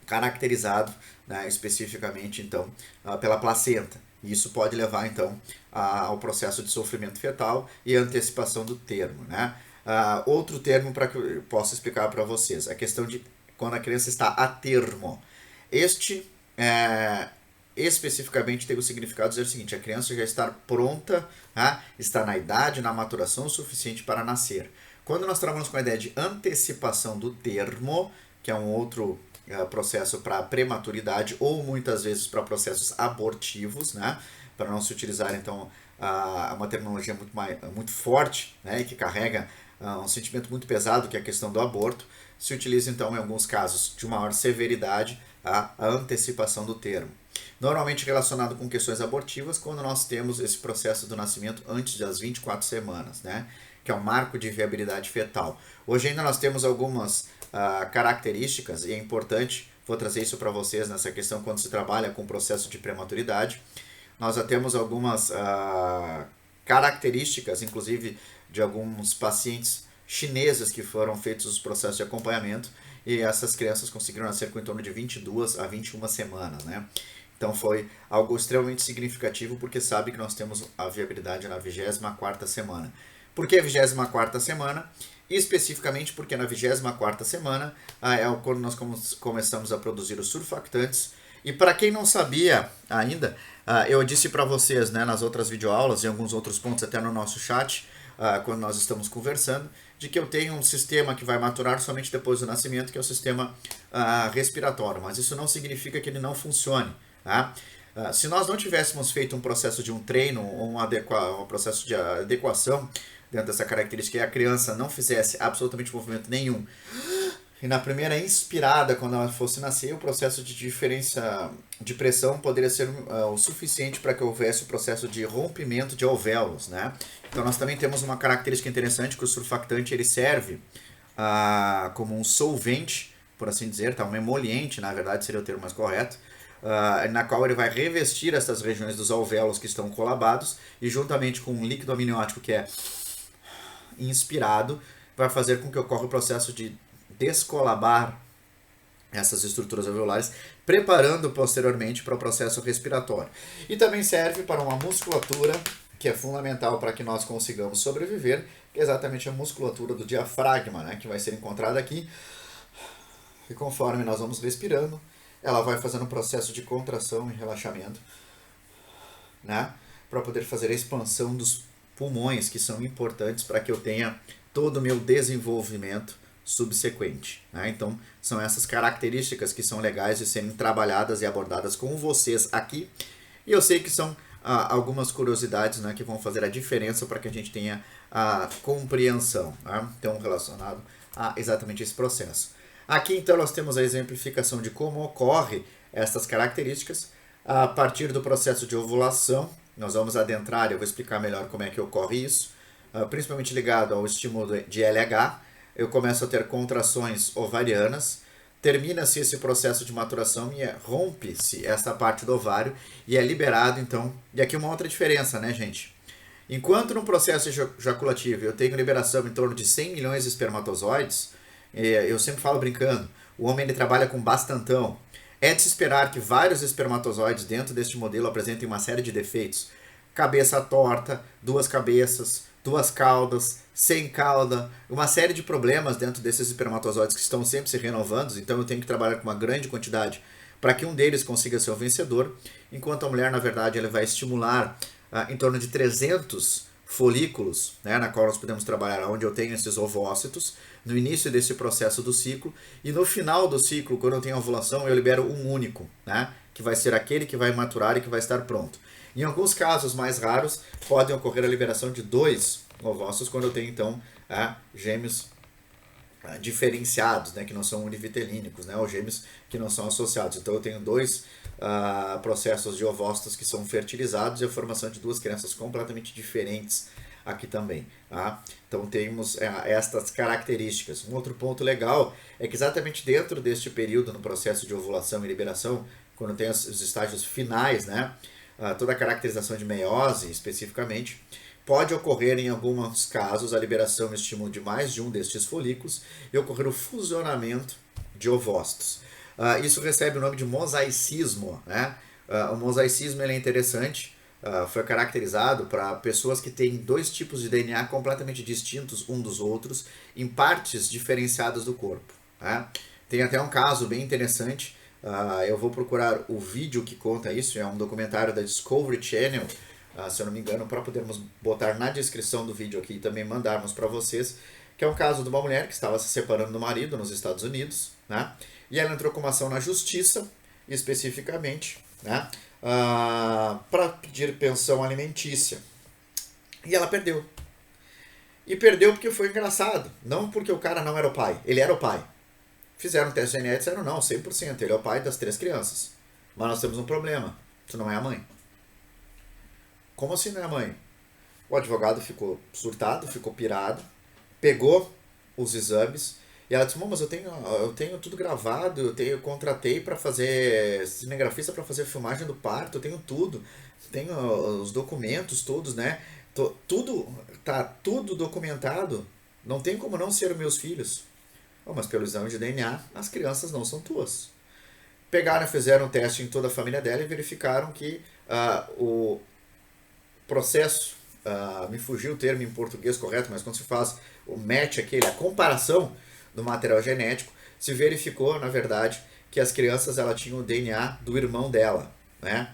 A: caracterizado, né, especificamente então pela placenta. Isso pode levar então ao processo de sofrimento fetal e antecipação do termo, né? Outro termo para que eu possa explicar para vocês, a questão de quando a criança está a termo. Este especificamente tem o significado de dizer o seguinte: a criança já está pronta, está na idade, na maturação suficiente para nascer. Quando nós trabalhamos com a ideia de antecipação do termo, que é um outro processo para prematuridade ou muitas vezes para processos abortivos, né? Para não se utilizar então uma terminologia muito forte, né? E que carrega um sentimento muito pesado, que é a questão do aborto, se utiliza então em alguns casos de maior severidade a antecipação do termo. Normalmente relacionado com questões abortivas, quando nós temos esse processo do nascimento antes das 24 semanas, né? Que é o marco de viabilidade fetal. Hoje ainda nós temos algumas características, e é importante, vou trazer isso para vocês nessa questão quando se trabalha com o processo de prematuridade. Nós já temos algumas características, inclusive de alguns pacientes chinesas que foram feitos os processos de acompanhamento, e essas crianças conseguiram nascer com em torno de 22 a 21 semanas, né? Então foi algo extremamente significativo, porque sabe que nós temos a viabilidade na 24ª semana. Por que a 24ª semana? Especificamente porque na 24ª semana é quando nós começamos a produzir os surfactantes. E para quem não sabia ainda, eu disse para vocês, né, nas outras videoaulas e alguns outros pontos até no nosso chat, quando nós estamos conversando, de que eu tenho um sistema que vai maturar somente depois do nascimento, que é o sistema respiratório. Mas isso não significa que ele não funcione. Tá? Se nós não tivéssemos feito um processo de um treino ou um processo de adequação dentro dessa característica, e a criança não fizesse absolutamente movimento nenhum, e na primeira inspirada, quando ela fosse nascer, o processo de diferença de pressão poderia ser o suficiente para que houvesse o processo de rompimento de alvéolos, né? Então nós também temos uma característica interessante, que o surfactante ele serve como um solvente, por assim dizer, tá? Um emoliente, na verdade seria o termo mais correto, na qual ele vai revestir essas regiões dos alvéolos que estão colabados, e juntamente com um líquido amniótico que é inspirado, vai fazer com que ocorra o processo de descolabar essas estruturas alveolares, preparando posteriormente para o processo respiratório. E também serve para uma musculatura que é fundamental para que nós consigamos sobreviver, que é exatamente a musculatura do diafragma, né, que vai ser encontrada aqui. E conforme nós vamos respirando, ela vai fazendo um processo de contração e relaxamento, né, para poder fazer a expansão dos pulmões, que são importantes para que eu tenha todo o meu desenvolvimento subsequente, né? Então, são essas características que são legais de serem trabalhadas e abordadas com vocês aqui. E eu sei que são algumas curiosidades, né, que vão fazer a diferença para que a gente tenha a compreensão, né? Então, relacionado a exatamente esse processo. Aqui, então, nós temos a exemplificação de como ocorre essas características a partir do processo de ovulação. Nós vamos adentrar, eu vou explicar melhor como é que ocorre isso, principalmente ligado ao estímulo de LH. Eu começo a ter contrações ovarianas, termina-se esse processo de maturação e rompe-se essa parte do ovário e é liberado, então. E aqui uma outra diferença, né, gente? Enquanto no processo ejaculativo eu tenho liberação em torno de 100 milhões de espermatozoides, eu sempre falo brincando, o homem ele trabalha com bastantão. É de se esperar que vários espermatozoides dentro deste modelo apresentem uma série de defeitos. Cabeça torta, duas cabeças, duas caudas, sem cauda, uma série de problemas dentro desses espermatozoides que estão sempre se renovando, então eu tenho que trabalhar com uma grande quantidade para que um deles consiga ser o vencedor, enquanto a mulher, na verdade, ela vai estimular em torno de 300 folículos, né, na qual nós podemos trabalhar, onde eu tenho esses ovócitos, no início desse processo do ciclo, e no final do ciclo, quando eu tenho a ovulação, eu libero um único, né, que vai ser aquele que vai maturar e que vai estar pronto. Em alguns casos mais raros, podem ocorrer a liberação de 2 ovócitos, quando eu tenho, então, gêmeos diferenciados, né, que não são univitelínicos, né, ou gêmeos que não são associados. Então, eu tenho 2 processos de ovócitos que são fertilizados e a formação de 2 crianças completamente diferentes aqui também. Tá? Então, temos estas características. Um outro ponto legal é que exatamente dentro deste período, no processo de ovulação e liberação, quando tem os estágios finais, né, toda a caracterização de meiose especificamente, pode ocorrer em alguns casos a liberação e estímulo de mais de um destes folículos e ocorrer o fusionamento de ovócitos. Isso recebe o nome de mosaicismo, né? O mosaicismo ele é interessante, foi caracterizado para pessoas que têm 2 tipos de DNA completamente distintos um dos outros em partes diferenciadas do corpo. Né? Tem até um caso bem interessante, eu vou procurar o vídeo que conta isso, é um documentário da Discovery Channel, se eu não me engano, para podermos botar na descrição do vídeo aqui e também mandarmos para vocês, que é um caso de uma mulher que estava se separando do marido nos Estados Unidos, né? E ela entrou com uma ação na justiça, especificamente, né? Para pedir pensão alimentícia. E ela perdeu. E perdeu porque foi engraçado, não porque o cara não era o pai, ele era o pai. Fizeram um teste de DNA e disseram não, 100%, ele é o pai das 3 crianças. Mas nós temos um problema, tu não é a mãe. Como assim não é a mãe? O advogado ficou surtado, ficou pirado, pegou os exames e ela disse, mas eu tenho tudo gravado, eu contratei para fazer cinegrafista para fazer filmagem do parto, eu tenho tudo, tenho os documentos todos, né? Tá tudo documentado, não tem como não ser meus filhos. Oh, mas pelo exame de DNA, as crianças não são tuas. Pegaram, fizeram um teste em toda a família dela e verificaram que o processo, me fugiu o termo em português correto, mas quando se faz o match, a comparação do material genético, se verificou, na verdade, que as crianças ela tinham o DNA do irmão dela, né?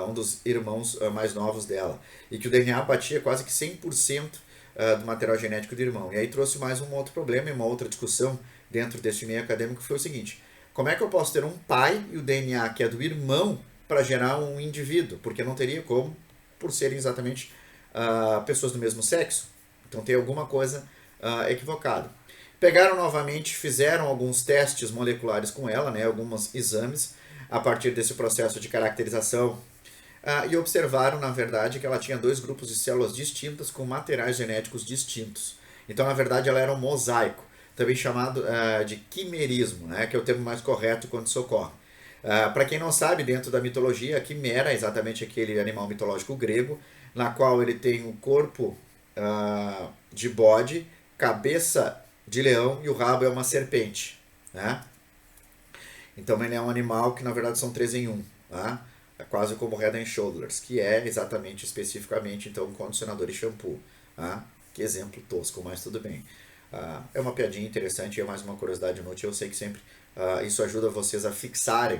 A: Um dos irmãos mais novos dela. E que o DNA batia quase que 100% do material genético do irmão. E aí trouxe mais um outro problema e uma outra discussão dentro deste meio acadêmico, que foi o seguinte: como é que eu posso ter um pai e o DNA que é do irmão para gerar um indivíduo? Porque não teria como, por serem exatamente pessoas do mesmo sexo. Então tem alguma coisa equivocada. Pegaram novamente, fizeram alguns testes moleculares com ela, né, alguns exames, a partir desse processo de caracterização, e observaram, na verdade, que ela tinha 2 grupos de células distintas com materiais genéticos distintos. Então, na verdade, ela era um mosaico, também chamado de quimerismo, né, que é o termo mais correto quando isso ocorre. Para quem não sabe, dentro da mitologia, a quimera é exatamente aquele animal mitológico grego, na qual ele tem um corpo de bode, cabeça de leão e o rabo é uma serpente, né? Então ele é um animal que na verdade são 3 em 1, tá? É quase como Head and Shoulders, que é exatamente, especificamente, então, um condicionador e shampoo, tá? Que exemplo tosco, mas tudo bem. É uma piadinha interessante e é mais uma curiosidade inútil. Eu sei que sempre isso ajuda vocês a fixarem,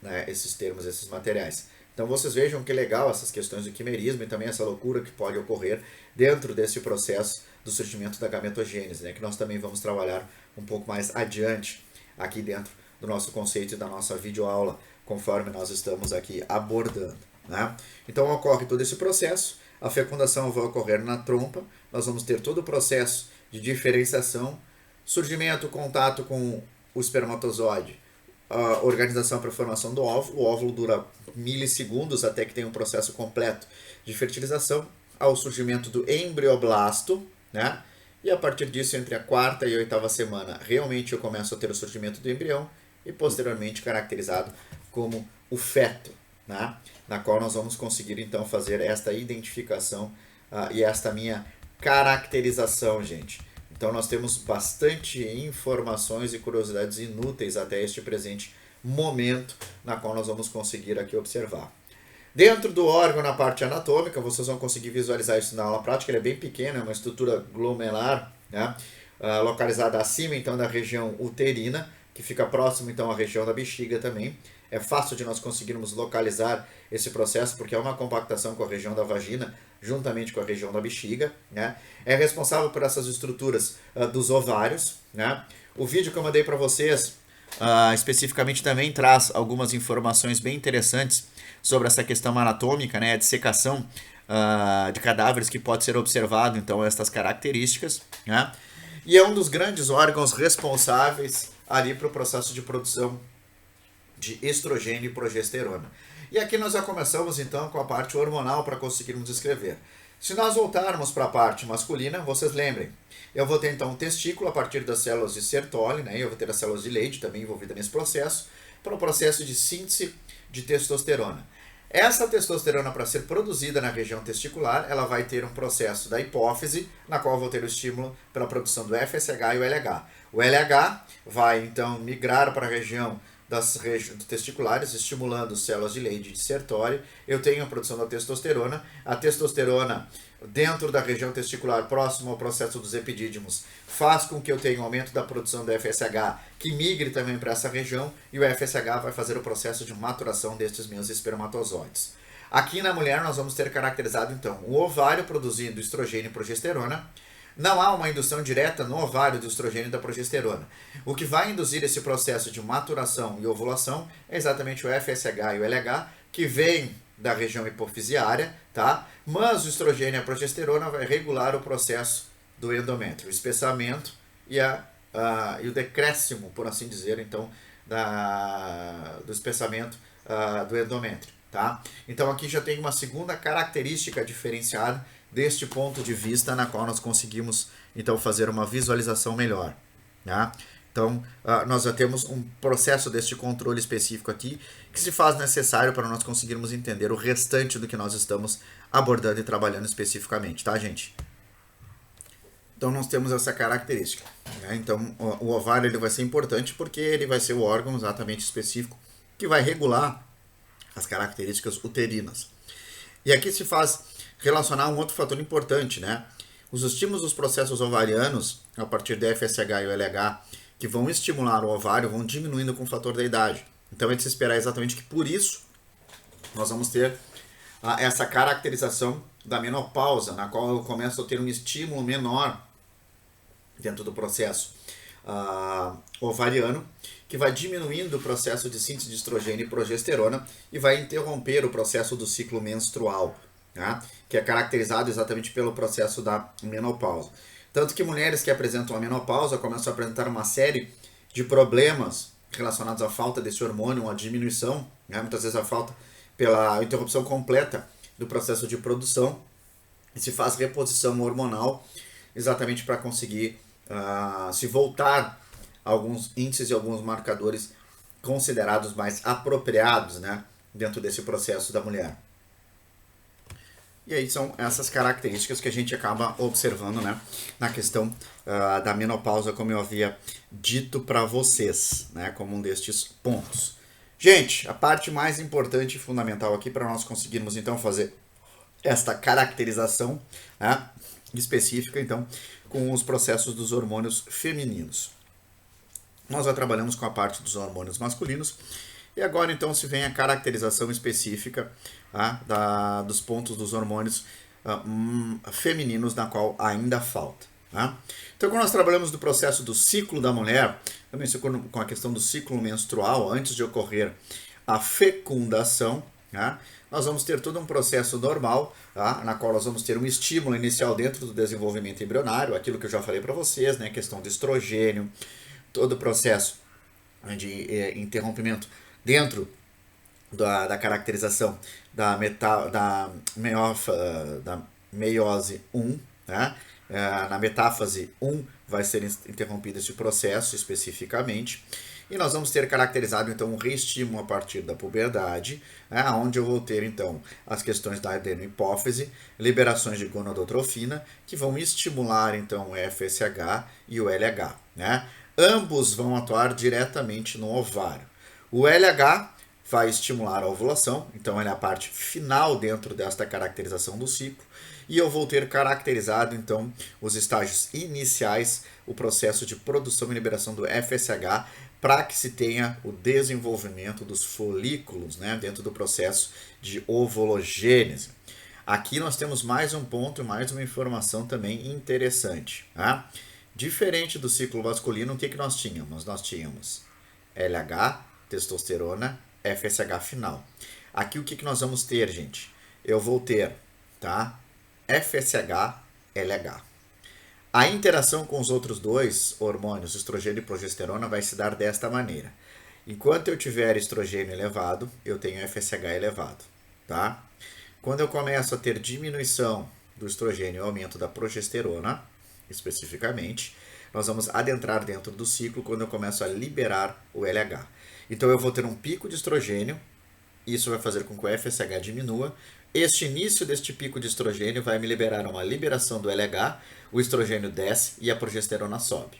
A: né, esses termos, esses materiais. Então vocês vejam que legal essas questões do quimerismo e também essa loucura que pode ocorrer dentro desse processo do surgimento da gametogênese, né, que nós também vamos trabalhar um pouco mais adiante aqui dentro do nosso conceito e da nossa videoaula, conforme nós estamos aqui abordando, né? Então ocorre todo esse processo, a fecundação vai ocorrer na trompa, nós vamos ter todo o processo de diferenciação, surgimento, contato com o espermatozoide, a organização para a formação do óvulo. O óvulo dura milissegundos até que tenha um processo completo de fertilização, ao surgimento do embrioblasto, né? E a partir disso, entre a 4ª e 8ª semana, realmente eu começo a ter o surgimento do embrião e posteriormente caracterizado como o feto, né? Na qual nós vamos conseguir então fazer esta identificação e esta minha caracterização, gente. Então nós temos bastante informações e curiosidades inúteis até este presente momento, na qual nós vamos conseguir aqui observar. Dentro do órgão, na parte anatômica, vocês vão conseguir visualizar isso na aula prática. Ele é bem pequeno, é uma estrutura glomerular, né? Localizada acima então da região uterina, que fica próximo então à região da bexiga também. É fácil de nós conseguirmos localizar esse processo, porque é uma compactação com a região da vagina, juntamente com a região da bexiga, né? É responsável por essas estruturas dos ovários, né? O vídeo que eu mandei para vocês, especificamente, também traz algumas informações bem interessantes sobre essa questão anatômica, né? A dissecação de cadáveres que pode ser observado, então, estas características, né? E é um dos grandes órgãos responsáveis ali para o processo de produção de estrogênio e progesterona. E aqui nós já começamos então com a parte hormonal para conseguirmos descrever. Se nós voltarmos para a parte masculina, vocês lembrem, eu vou ter então um testículo a partir das células de Sertoli, né? Eu vou ter as células de Leydig também envolvidas nesse processo, para o processo de síntese de testosterona. Essa testosterona, para ser produzida na região testicular, ela vai ter um processo da hipófise, na qual eu vou ter o estímulo pela produção do FSH e o LH. O LH vai então migrar para a região das testiculares, estimulando células de Leydig de Sertoli. Eu tenho a produção da testosterona. A testosterona, dentro da região testicular, próximo ao processo dos epidídimos, faz com que eu tenha um aumento da produção do FSH, que migre também para essa região, e o FSH vai fazer o processo de maturação destes meus espermatozoides. Aqui na mulher nós vamos ter caracterizado então o ovário produzindo estrogênio e progesterona. Não há uma indução direta no ovário do estrogênio e da progesterona. O que vai induzir esse processo de maturação e ovulação é exatamente o FSH e o LH, que vem da região hipofisiária, tá? Mas o estrogênio e a progesterona vai regular o processo do endométrio, o espessamento e o decréscimo, por assim dizer, então, do espessamento do endométrio, tá? Então aqui já tem uma segunda característica diferenciada deste ponto de vista, na qual nós conseguimos então fazer uma visualização melhor, tá? Então nós já temos um processo deste controle específico aqui que se faz necessário para nós conseguirmos entender o restante do que nós estamos abordando e trabalhando especificamente, tá, gente? Então nós temos essa característica, né? Então o ovário ele vai ser importante porque ele vai ser o órgão exatamente específico que vai regular as características uterinas. E aqui se faz relacionar um outro fator importante, né? Os estímulos dos processos ovarianos, a partir da FSH e o LH, que vão estimular o ovário, vão diminuindo com o fator da idade. Então é de se esperar exatamente que por isso nós vamos ter essa caracterização da menopausa, na qual eu começo a ter um estímulo menor dentro do processo ovariano, que vai diminuindo o processo de síntese de estrogênio e progesterona e vai interromper o processo do ciclo menstrual, tá? Que é caracterizado exatamente pelo processo da menopausa. Tanto que mulheres que apresentam a menopausa começam a apresentar uma série de problemas relacionados à falta desse hormônio, a diminuição, né? Muitas vezes a falta pela interrupção completa do processo de produção, e se faz reposição hormonal exatamente para conseguir se voltar a alguns índices e alguns marcadores considerados mais apropriados, né, dentro desse processo da mulher. E aí são essas características que a gente acaba observando, né, na questão da menopausa, como eu havia dito para vocês, né, como um destes pontos. Gente, a parte mais importante e fundamental aqui para nós conseguirmos então fazer esta caracterização, né, específica então com os processos dos hormônios femininos. Nós já trabalhamos com a parte dos hormônios masculinos e agora então se vem a caracterização específica dos pontos dos hormônios femininos, na qual ainda falta. Tá? Então, quando nós trabalhamos do processo do ciclo da mulher, também com a questão do ciclo menstrual, antes de ocorrer a fecundação, tá? Nós vamos ter todo um processo normal, tá? Na qual nós vamos ter um estímulo inicial dentro do desenvolvimento embrionário, aquilo que eu já falei para vocês, né? Questão do estrogênio, todo o processo de interrompimento dentro da caracterização da meiose 1, né? Na metáfase 1 vai ser interrompido esse processo especificamente. E nós vamos ter caracterizado então um reestímulo a partir da puberdade, né, onde eu vou ter então as questões da adenohipófise, liberações de gonadotrofina, que vão estimular então o FSH e o LH. Né? Ambos vão atuar diretamente no ovário. O LH vai estimular a ovulação, então ele é a parte final dentro desta caracterização do ciclo, e eu vou ter caracterizado então os estágios iniciais, o processo de produção e liberação do FSH, para que se tenha o desenvolvimento dos folículos, né, dentro do processo de ovulogênese. Aqui nós temos mais um ponto e mais uma informação também interessante. Tá? Diferente do ciclo masculino, o que nós tínhamos? Nós tínhamos LH, testosterona, FSH final. Aqui o que nós vamos ter, gente? Eu vou ter, tá? FSH, LH. A interação com os outros dois hormônios, estrogênio e progesterona, vai se dar desta maneira. Enquanto eu tiver estrogênio elevado, eu tenho FSH elevado, tá? Quando eu começo a ter diminuição do estrogênio e aumento da progesterona, especificamente, nós vamos adentrar dentro do ciclo quando eu começo a liberar o LH. Então eu vou ter um pico de estrogênio, isso vai fazer com que o FSH diminua. Este início deste pico de estrogênio vai me liberar uma liberação do LH, o estrogênio desce e a progesterona sobe.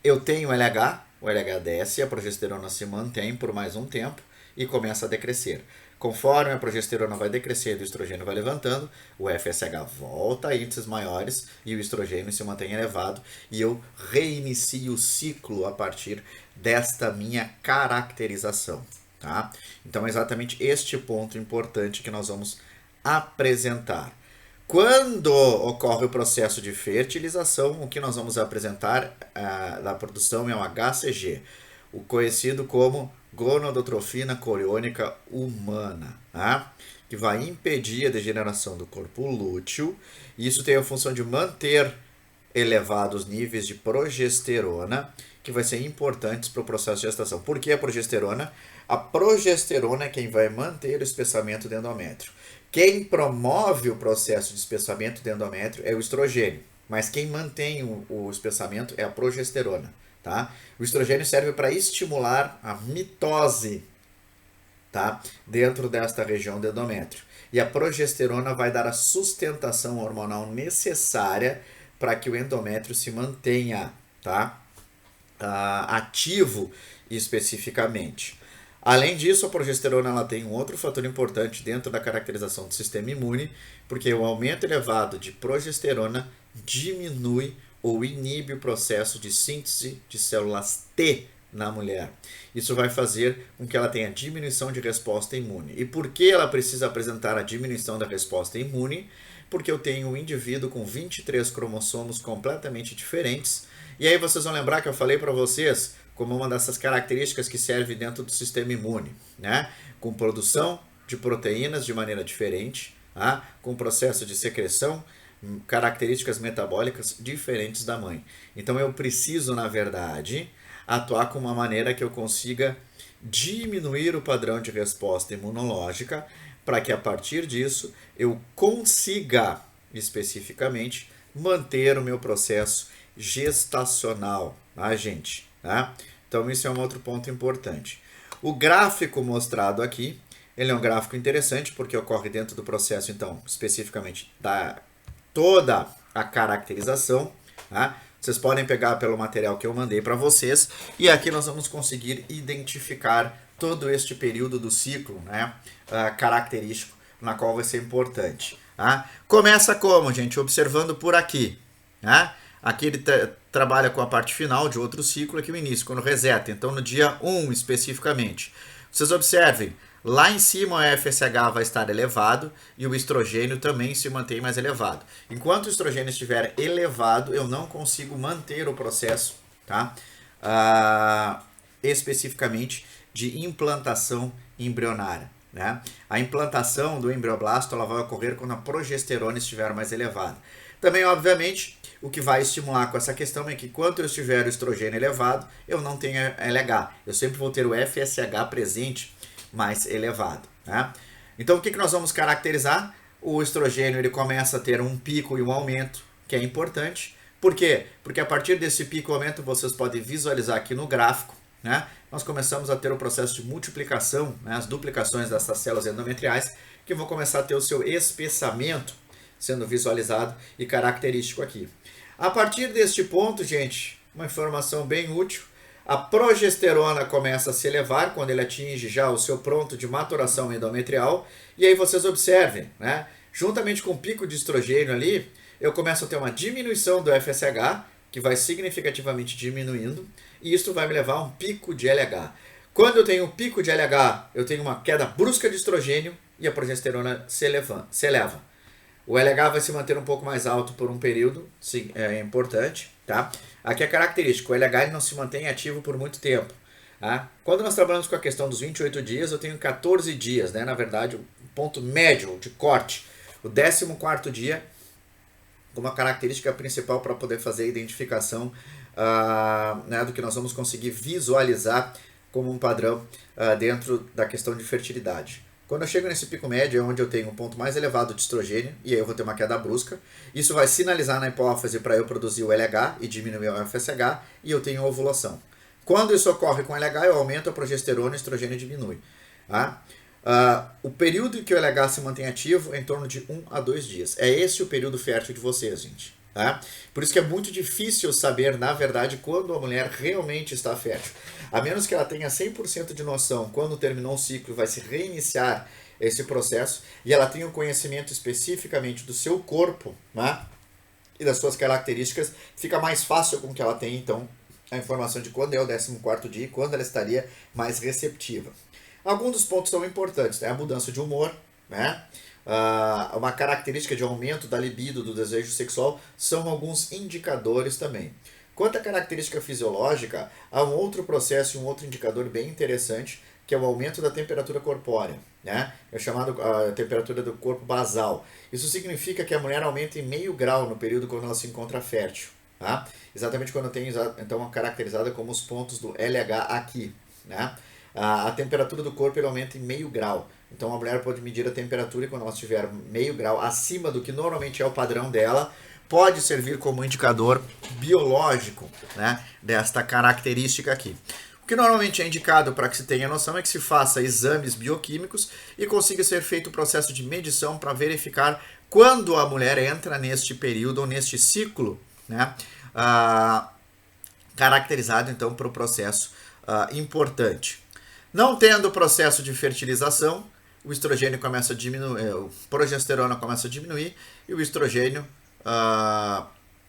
A: Eu tenho LH, o LH desce e a progesterona se mantém por mais um tempo e começa a decrescer. Conforme a progesterona vai decrescendo e o estrogênio vai levantando, o FSH volta a índices maiores e o estrogênio se mantém elevado e eu reinicio o ciclo a partir desta minha caracterização. Tá? Então é exatamente este ponto importante que nós vamos apresentar. Quando ocorre o processo de fertilização, o que nós vamos apresentar da produção é o HCG, o conhecido como gonadotrofina coriônica humana, tá? Que vai impedir a degeneração do corpo lúteo. Isso tem a função de manter elevados níveis de progesterona, que vai ser importantes para o processo de gestação. Por que a progesterona? A progesterona é quem vai manter o espessamento do endométrio. Quem promove o processo de espessamento do endométrio é o estrogênio, mas quem mantém o espessamento é a progesterona. Tá? O estrogênio serve para estimular a mitose, tá? Dentro desta região do endométrio. E a progesterona vai dar a sustentação hormonal necessária para que o endométrio se mantenha, tá? Ativo especificamente. Além disso, a progesterona ela tem um outro fator importante dentro da caracterização do sistema imune, porque o aumento elevado de progesterona diminui ou inibe o processo de síntese de células T na mulher. Isso vai fazer com que ela tenha diminuição de resposta imune. E por que ela precisa apresentar a diminuição da resposta imune? Porque eu tenho um indivíduo com 23 cromossomos completamente diferentes. E aí vocês vão lembrar que eu falei para vocês como uma dessas características que serve dentro do sistema imune, né? Com produção de proteínas de maneira diferente, tá? Com processo de secreção, características metabólicas diferentes da mãe. Então eu preciso, na verdade, atuar com uma maneira que eu consiga diminuir o padrão de resposta imunológica para que a partir disso eu consiga especificamente manter o meu processo gestacional, tá, gente? Tá? Então isso é um outro ponto importante. O gráfico mostrado aqui, ele é um gráfico interessante porque ocorre dentro do processo, então, especificamente da toda a caracterização, tá? Vocês podem pegar pelo material que eu mandei para vocês e aqui nós vamos conseguir identificar todo este período do ciclo, né, característico, na qual vai ser importante. Tá? Começa como, gente? Observando por aqui. Tá? Aqui ele trabalha com a parte final de outro ciclo, aqui o início, quando reseta. Então, no dia 1, especificamente. Vocês observem, lá em cima o FSH vai estar elevado e o estrogênio também se mantém mais elevado. Enquanto o estrogênio estiver elevado, eu não consigo manter o processo, tá? Especificamente de implantação embrionária. Né? A implantação do embrioblasto ela vai ocorrer quando a progesterona estiver mais elevada. Também, obviamente, o que vai estimular com essa questão é que quando eu estiver o estrogênio elevado, eu não tenho LH. Eu sempre vou ter o FSH presente mais elevado. Né? Então, o que nós vamos caracterizar? O estrogênio ele começa a ter um pico e um aumento, que é importante. Por quê? Porque a partir desse pico e aumento, vocês podem visualizar aqui no gráfico, né? Nós começamos a ter o processo de multiplicação, né? As duplicações dessas células endometriais, que vão começar a ter o seu espessamento sendo visualizado e característico aqui. A partir deste ponto, gente, uma informação bem útil, a progesterona começa a se elevar quando ele atinge já o seu ponto de maturação endometrial, e aí vocês observem, né? Juntamente com o pico de estrogênio ali, eu começo a ter uma diminuição do FSH, que vai significativamente diminuindo, e isso vai me levar a um pico de LH. Quando eu tenho um pico de LH, eu tenho uma queda brusca de estrogênio e a progesterona se eleva. O LH vai se manter um pouco mais alto por um período, sim, é importante, tá? Aqui é característico, o LH ele não se mantém ativo por muito tempo. Tá? Quando nós trabalhamos com a questão dos 28 dias, eu tenho 14 dias, né? Na verdade, o ponto médio de corte, o 14º dia, como a característica principal para poder fazer a identificação né, do que nós vamos conseguir visualizar como um padrão dentro da questão de fertilidade. Quando eu chego nesse pico médio, é onde eu tenho um ponto mais elevado de estrogênio, e aí eu vou ter uma queda brusca. Isso vai sinalizar na hipófise para eu produzir o LH e diminuir o FSH, e eu tenho ovulação. Quando isso ocorre com LH, eu aumento a progesterona e o estrogênio diminui. Tá? O período em que o LH se mantém ativo é em torno de 1 a 2 dias. É esse o período fértil de vocês, gente. Tá? Por isso que é muito difícil saber, na verdade, quando a mulher realmente está fértil. A menos que ela tenha 100% de noção quando terminou o ciclo vai se reiniciar esse processo e ela tenha um conhecimento especificamente do seu corpo, né? E das suas características, fica mais fácil com que ela tenha, então, a informação de quando é o 14º dia e quando ela estaria mais receptiva. Alguns dos pontos são importantes, né? A mudança de humor, né? Uma característica de aumento da libido, do desejo sexual, são alguns indicadores também. Quanto à característica fisiológica, há um outro processo e um outro indicador bem interessante, que é o aumento da temperatura corpórea, né? É chamado a temperatura do corpo basal. Isso significa que a mulher aumenta em meio grau no período quando ela se encontra fértil, tá? Exatamente quando tem então caracterizada como os pontos do LH aqui, né? A temperatura do corpo ele aumenta em meio grau. Então a mulher pode medir a temperatura e quando ela estiver meio grau acima do que normalmente é o padrão dela, pode servir como indicador biológico, né, desta característica aqui. O que normalmente é indicado para que se tenha noção é que se faça exames bioquímicos e consiga ser feito o processo de medição para verificar quando a mulher entra neste período ou neste ciclo, né? Caracterizado então por um processo importante. Não tendo o processo de fertilização, o estrogênio começa a diminuir, a progesterona começa a diminuir e o estrogênio,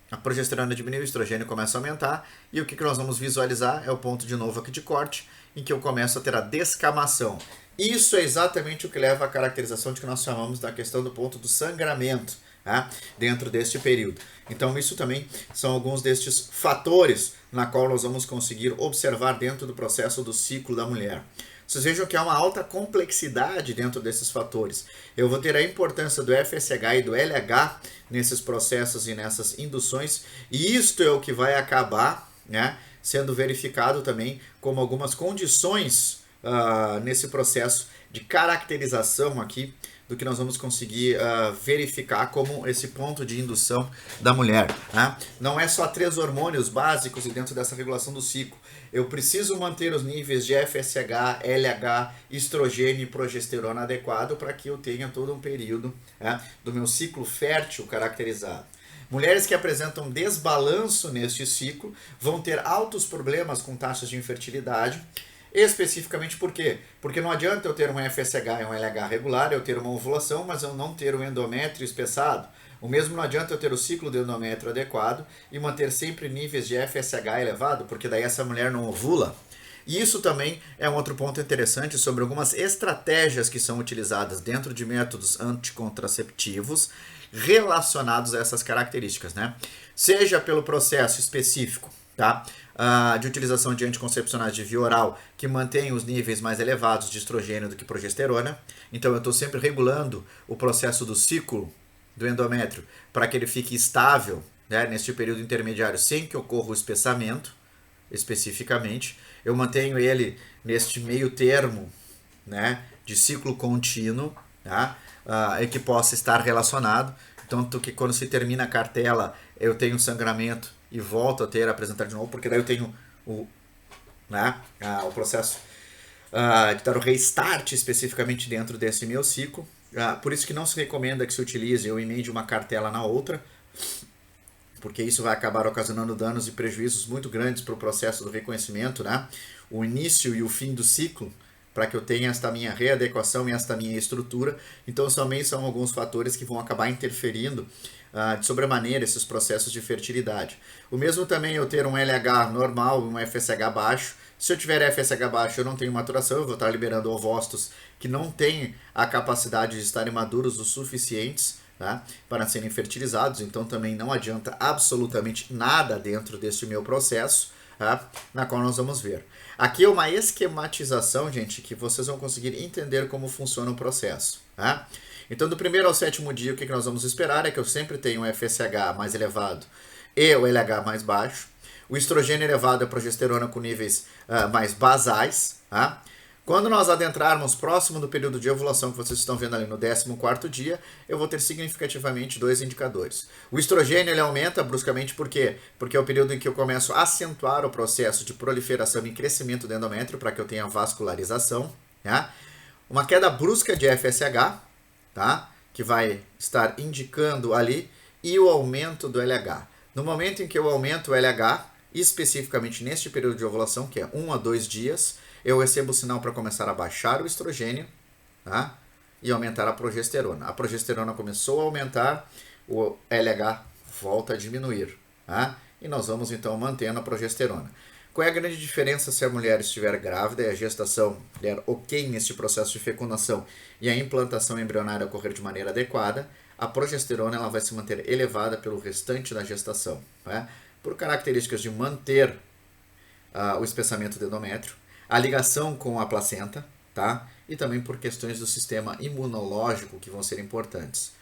A: a progesterona diminui, o estrogênio começa a aumentar e o que nós vamos visualizar é o ponto de novo aqui de corte, em que eu começo a ter a descamação. Isso é exatamente o que leva à caracterização de que nós chamamos da questão do ponto do sangramento, tá? Dentro deste período. Então isso também são alguns destes fatores na qual nós vamos conseguir observar dentro do processo do ciclo da mulher. Vocês vejam que há uma alta complexidade dentro desses fatores. Eu vou ter a importância do FSH e do LH nesses processos e nessas induções, e isto é o que vai acabar, né, sendo verificado também como algumas condições nesse processo de caracterização aqui do que nós vamos conseguir verificar como esse ponto de indução da mulher. Né? Não é só 3 hormônios básicos e dentro dessa regulação do ciclo. Eu preciso manter os níveis de FSH, LH, estrogênio e progesterona adequado para que eu tenha todo um período do meu ciclo fértil caracterizado. Mulheres que apresentam desbalanço neste ciclo vão ter altos problemas com taxas de infertilidade. Especificamente por quê? Porque não adianta eu ter um FSH e um LH regular, eu ter uma ovulação, mas eu não ter o endométrio espessado. O mesmo não adianta eu ter o ciclo do endométrio adequado e manter sempre níveis de FSH elevado, porque daí essa mulher não ovula. E isso também é um outro ponto interessante sobre algumas estratégias que são utilizadas dentro de métodos anticontraceptivos relacionados a essas características, né? Seja pelo processo específico, tá? De utilização de anticoncepcionais de via oral que mantém os níveis mais elevados de estrogênio do que progesterona. Então eu estou sempre regulando o processo do ciclo do endométrio para que ele fique estável, né, neste período intermediário sem que ocorra o espessamento, especificamente. Eu mantenho ele neste meio termo, né, de ciclo contínuo, tá? E que possa estar relacionado. Tanto que quando se termina a cartela eu tenho sangramento e volto a ter, a apresentar de novo, porque daí eu tenho o processo de dar o restart especificamente dentro desse meu ciclo. Por isso que não se recomenda que se utilize ou emende uma cartela na outra, porque isso vai acabar ocasionando danos e prejuízos muito grandes para o processo do reconhecimento, né? O início e o fim do ciclo, para que eu tenha esta minha readequação e esta minha estrutura. Então também são alguns fatores que vão acabar interferindo de sobremaneira esses processos de fertilidade. O mesmo também eu ter um LH normal e um FSH baixo. Se eu tiver FSH baixo, eu não tenho maturação, eu vou estar liberando ovócitos que não têm a capacidade de estarem maduros o suficientes, tá, para serem fertilizados. Então também não adianta absolutamente nada dentro desse meu processo, tá, na qual nós vamos ver. Aqui é uma esquematização, gente, que vocês vão conseguir entender como funciona o processo. Tá? Então, do primeiro ao 7º dia, o que nós vamos esperar é que eu sempre tenha um FSH mais elevado e o LH mais baixo. O estrogênio elevado e a progesterona com níveis mais basais. Tá? Quando nós adentrarmos próximo do período de ovulação que vocês estão vendo ali no 14º dia, eu vou ter significativamente 2 indicadores. O estrogênio ele aumenta bruscamente, por quê? Porque é o período em que eu começo a acentuar o processo de proliferação e crescimento do endométrio para que eu tenha vascularização. Tá? Uma queda brusca de FSH, tá? Que vai estar indicando ali, e o aumento do LH. No momento em que eu aumento o LH, especificamente neste período de ovulação, que é 1 a 2 dias, eu recebo o sinal para começar a baixar o estrogênio, tá? E aumentar a progesterona. A progesterona começou a aumentar, o LH volta a diminuir. Tá? E nós vamos então mantendo a progesterona. Qual é a grande diferença se a mulher estiver grávida e a gestação der ok neste processo de fecundação e a implantação embrionária ocorrer de maneira adequada? A progesterona ela vai se manter elevada pelo restante da gestação, tá? Por características de manter o espessamento do endométrio, a ligação com a placenta, tá? E também por questões do sistema imunológico que vão ser importantes.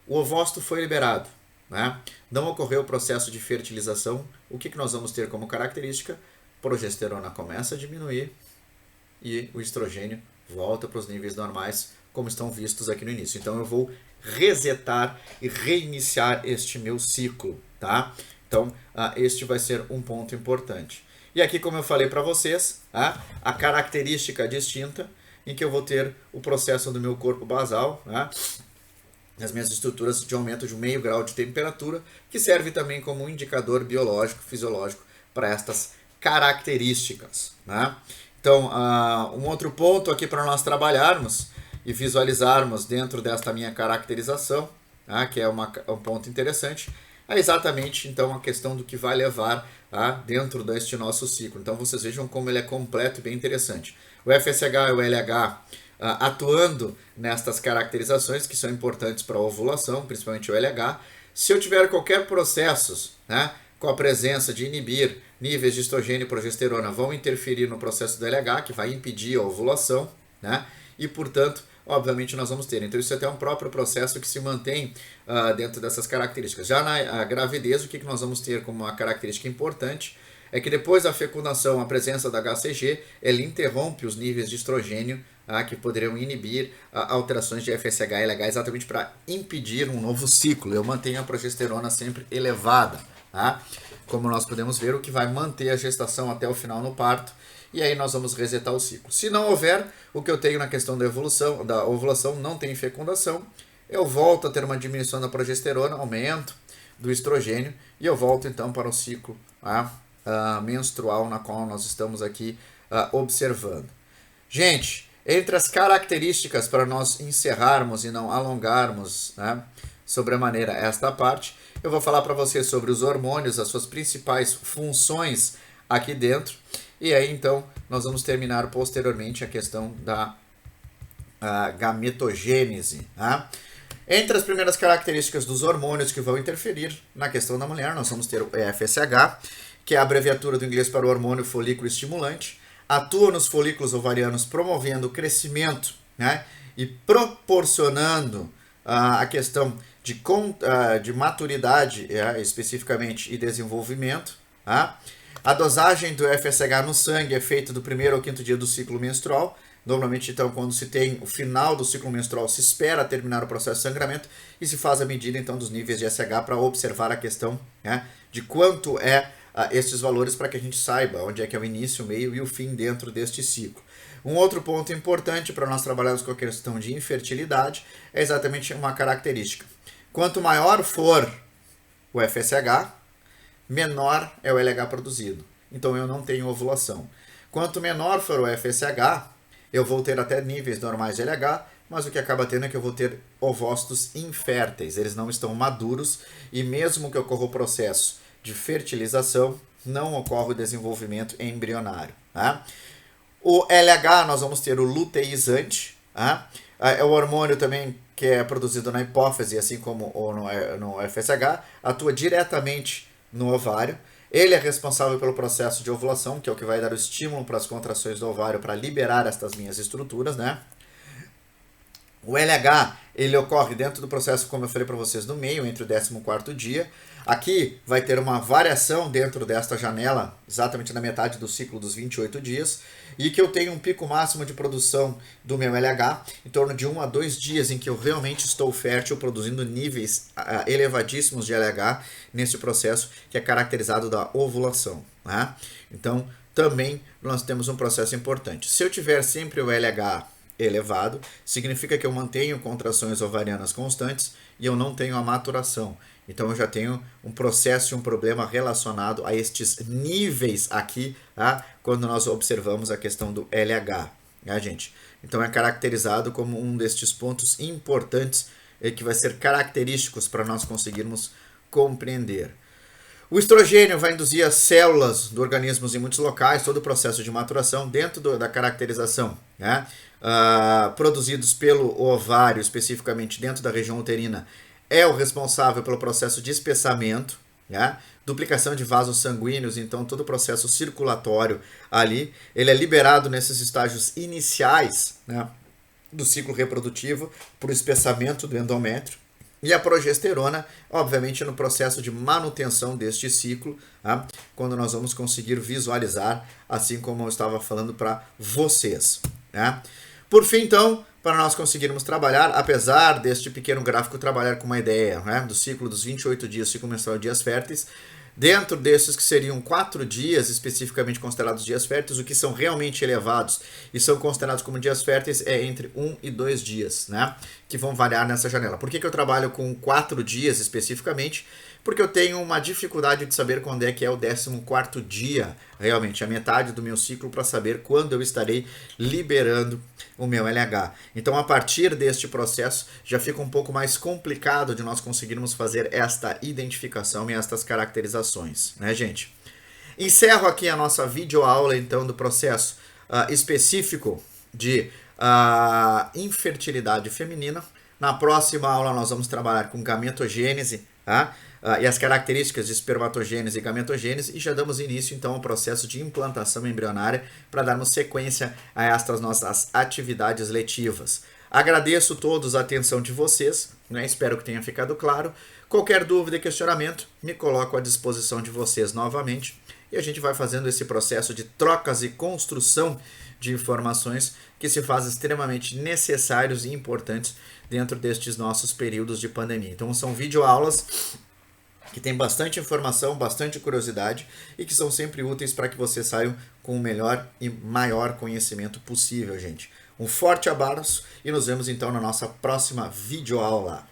A: O ovócito foi liberado, né? Não ocorreu o processo de fertilização. O que nós vamos ter como característica? Progesterona começa a diminuir e o estrogênio volta para os níveis normais, como estão vistos aqui no início. Então eu vou resetar e reiniciar este meu ciclo, tá? Então este vai ser um ponto importante. E aqui, como eu falei para vocês, a característica distinta em que eu vou ter o processo do meu corpo basal, as minhas estruturas de aumento de 0,5 grau de temperatura, que serve também como um indicador biológico, fisiológico para estas características. Então, um outro ponto aqui para nós trabalharmos e visualizarmos dentro desta minha caracterização, que é um ponto interessante, é exatamente então a questão do que vai levar dentro deste nosso ciclo. Então vocês vejam como ele é completo e bem interessante. O FSH e o LH atuando nestas caracterizações que são importantes para a ovulação, principalmente o LH. Se eu tiver qualquer processo com a presença de inibir níveis de estrogênio e progesterona, vão interferir no processo do LH, que vai impedir a ovulação, e portanto, obviamente nós vamos ter. Então isso é até um próprio processo que se mantém dentro dessas características. Já na gravidez, o que nós vamos ter como uma característica importante é que depois da fecundação, a presença da HCG, ele interrompe os níveis de estrogênio que poderiam inibir alterações de FSH e LH, exatamente para impedir um novo ciclo. Eu mantenho a progesterona sempre elevada, como nós podemos ver, o que vai manter a gestação até o final no parto, e aí nós vamos resetar o ciclo. Se não houver, o que eu tenho na questão da ovulação, não tem fecundação, eu volto a ter uma diminuição da progesterona, aumento do estrogênio, e eu volto então para o ciclo menstrual na qual nós estamos aqui observando. Gente, entre as características para nós encerrarmos e não alongarmos sobre a maneira esta parte, eu vou falar para vocês sobre os hormônios, as suas principais funções aqui dentro, e aí então nós vamos terminar posteriormente a questão da gametogênese. Entre as primeiras características dos hormônios que vão interferir na questão da mulher, nós vamos ter o FSH, que é a abreviatura do inglês para o hormônio folículo estimulante, atua nos folículos ovarianos promovendo o crescimento e proporcionando a questão de maturidade especificamente e desenvolvimento. A dosagem do FSH no sangue é feita do 1º ao 5º dia do ciclo menstrual. Normalmente, então, quando se tem o final do ciclo menstrual, se espera terminar o processo de sangramento e se faz a medida, então, dos níveis de SH para observar a questão de quanto estes valores para que a gente saiba onde é que é o início, o meio e o fim dentro deste ciclo. Um outro ponto importante para nós trabalharmos com a questão de infertilidade é exatamente uma característica. Quanto maior for o FSH, menor é o LH produzido. Então eu não tenho ovulação. Quanto menor for o FSH, eu vou ter até níveis normais de LH, mas o que acaba tendo é que eu vou ter ovócitos inférteis. Eles não estão maduros e mesmo que ocorra o processo de fertilização, não ocorre o desenvolvimento embrionário. O LH, nós vamos ter o luteizante, é o hormônio também que é produzido na hipófise, assim como no FSH, atua diretamente no ovário. Ele é responsável pelo processo de ovulação, que é o que vai dar o estímulo para as contrações do ovário para liberar estas minhas estruturas, O LH, ele ocorre dentro do processo, como eu falei para vocês, no meio, entre o 14º dia. Aqui vai ter uma variação dentro desta janela, exatamente na metade do ciclo dos 28 dias, e que eu tenho um pico máximo de produção do meu LH em torno de 1 a 2 dias em que eu realmente estou fértil, produzindo níveis elevadíssimos de LH nesse processo que é caracterizado da ovulação. Então, também nós temos um processo importante. Se eu tiver sempre o LH elevado, significa que eu mantenho contrações ovarianas constantes e eu não tenho a maturação. Então eu já tenho um processo e um problema relacionado a estes níveis aqui, quando nós observamos a questão do LH, gente? Então é caracterizado como um destes pontos importantes que vai ser característicos para nós conseguirmos compreender. O estrogênio vai induzir as células do organismo em muitos locais, todo o processo de maturação dentro da caracterização, produzidos pelo ovário, especificamente dentro da região uterina, é o responsável pelo processo de espessamento, duplicação de vasos sanguíneos, então todo o processo circulatório ali, ele é liberado nesses estágios iniciais do ciclo reprodutivo por espessamento do endométrio. E a progesterona, obviamente, no processo de manutenção deste ciclo, quando nós vamos conseguir visualizar, assim como eu estava falando para vocês. Por fim, então, para nós conseguirmos trabalhar, apesar deste pequeno gráfico trabalhar com uma ideia do ciclo dos 28 dias, ciclo menstrual de dias férteis, Dentro desses que seriam 4 dias, especificamente considerados dias férteis, o que são realmente elevados e são considerados como dias férteis é entre 1 e 2 dias, né? Que vão variar nessa janela. Por que eu trabalho com 4 dias especificamente? Porque eu tenho uma dificuldade de saber quando é que é o 14º dia, realmente, a metade do meu ciclo, para saber quando eu estarei liberando o meu LH. Então, a partir deste processo, já fica um pouco mais complicado de nós conseguirmos fazer esta identificação e estas caracterizações, né, gente? Encerro aqui a nossa videoaula, então, do processo específico de infertilidade feminina. Na próxima aula, nós vamos trabalhar com gametogênese, tá? E as características de espermatogênese e gametogênese, e já damos início então ao processo de implantação embrionária para darmos sequência a estas nossas atividades letivas. Agradeço todos a atenção de vocês, né? Espero que tenha ficado claro. Qualquer dúvida e questionamento, me coloco à disposição de vocês novamente e a gente vai fazendo esse processo de trocas e construção de informações que se faz extremamente necessários e importantes dentro destes nossos períodos de pandemia. Então são videoaulas que tem bastante informação, bastante curiosidade e que são sempre úteis para que vocês saiam com o melhor e maior conhecimento possível, gente. Um forte abraço e nos vemos então na nossa próxima videoaula.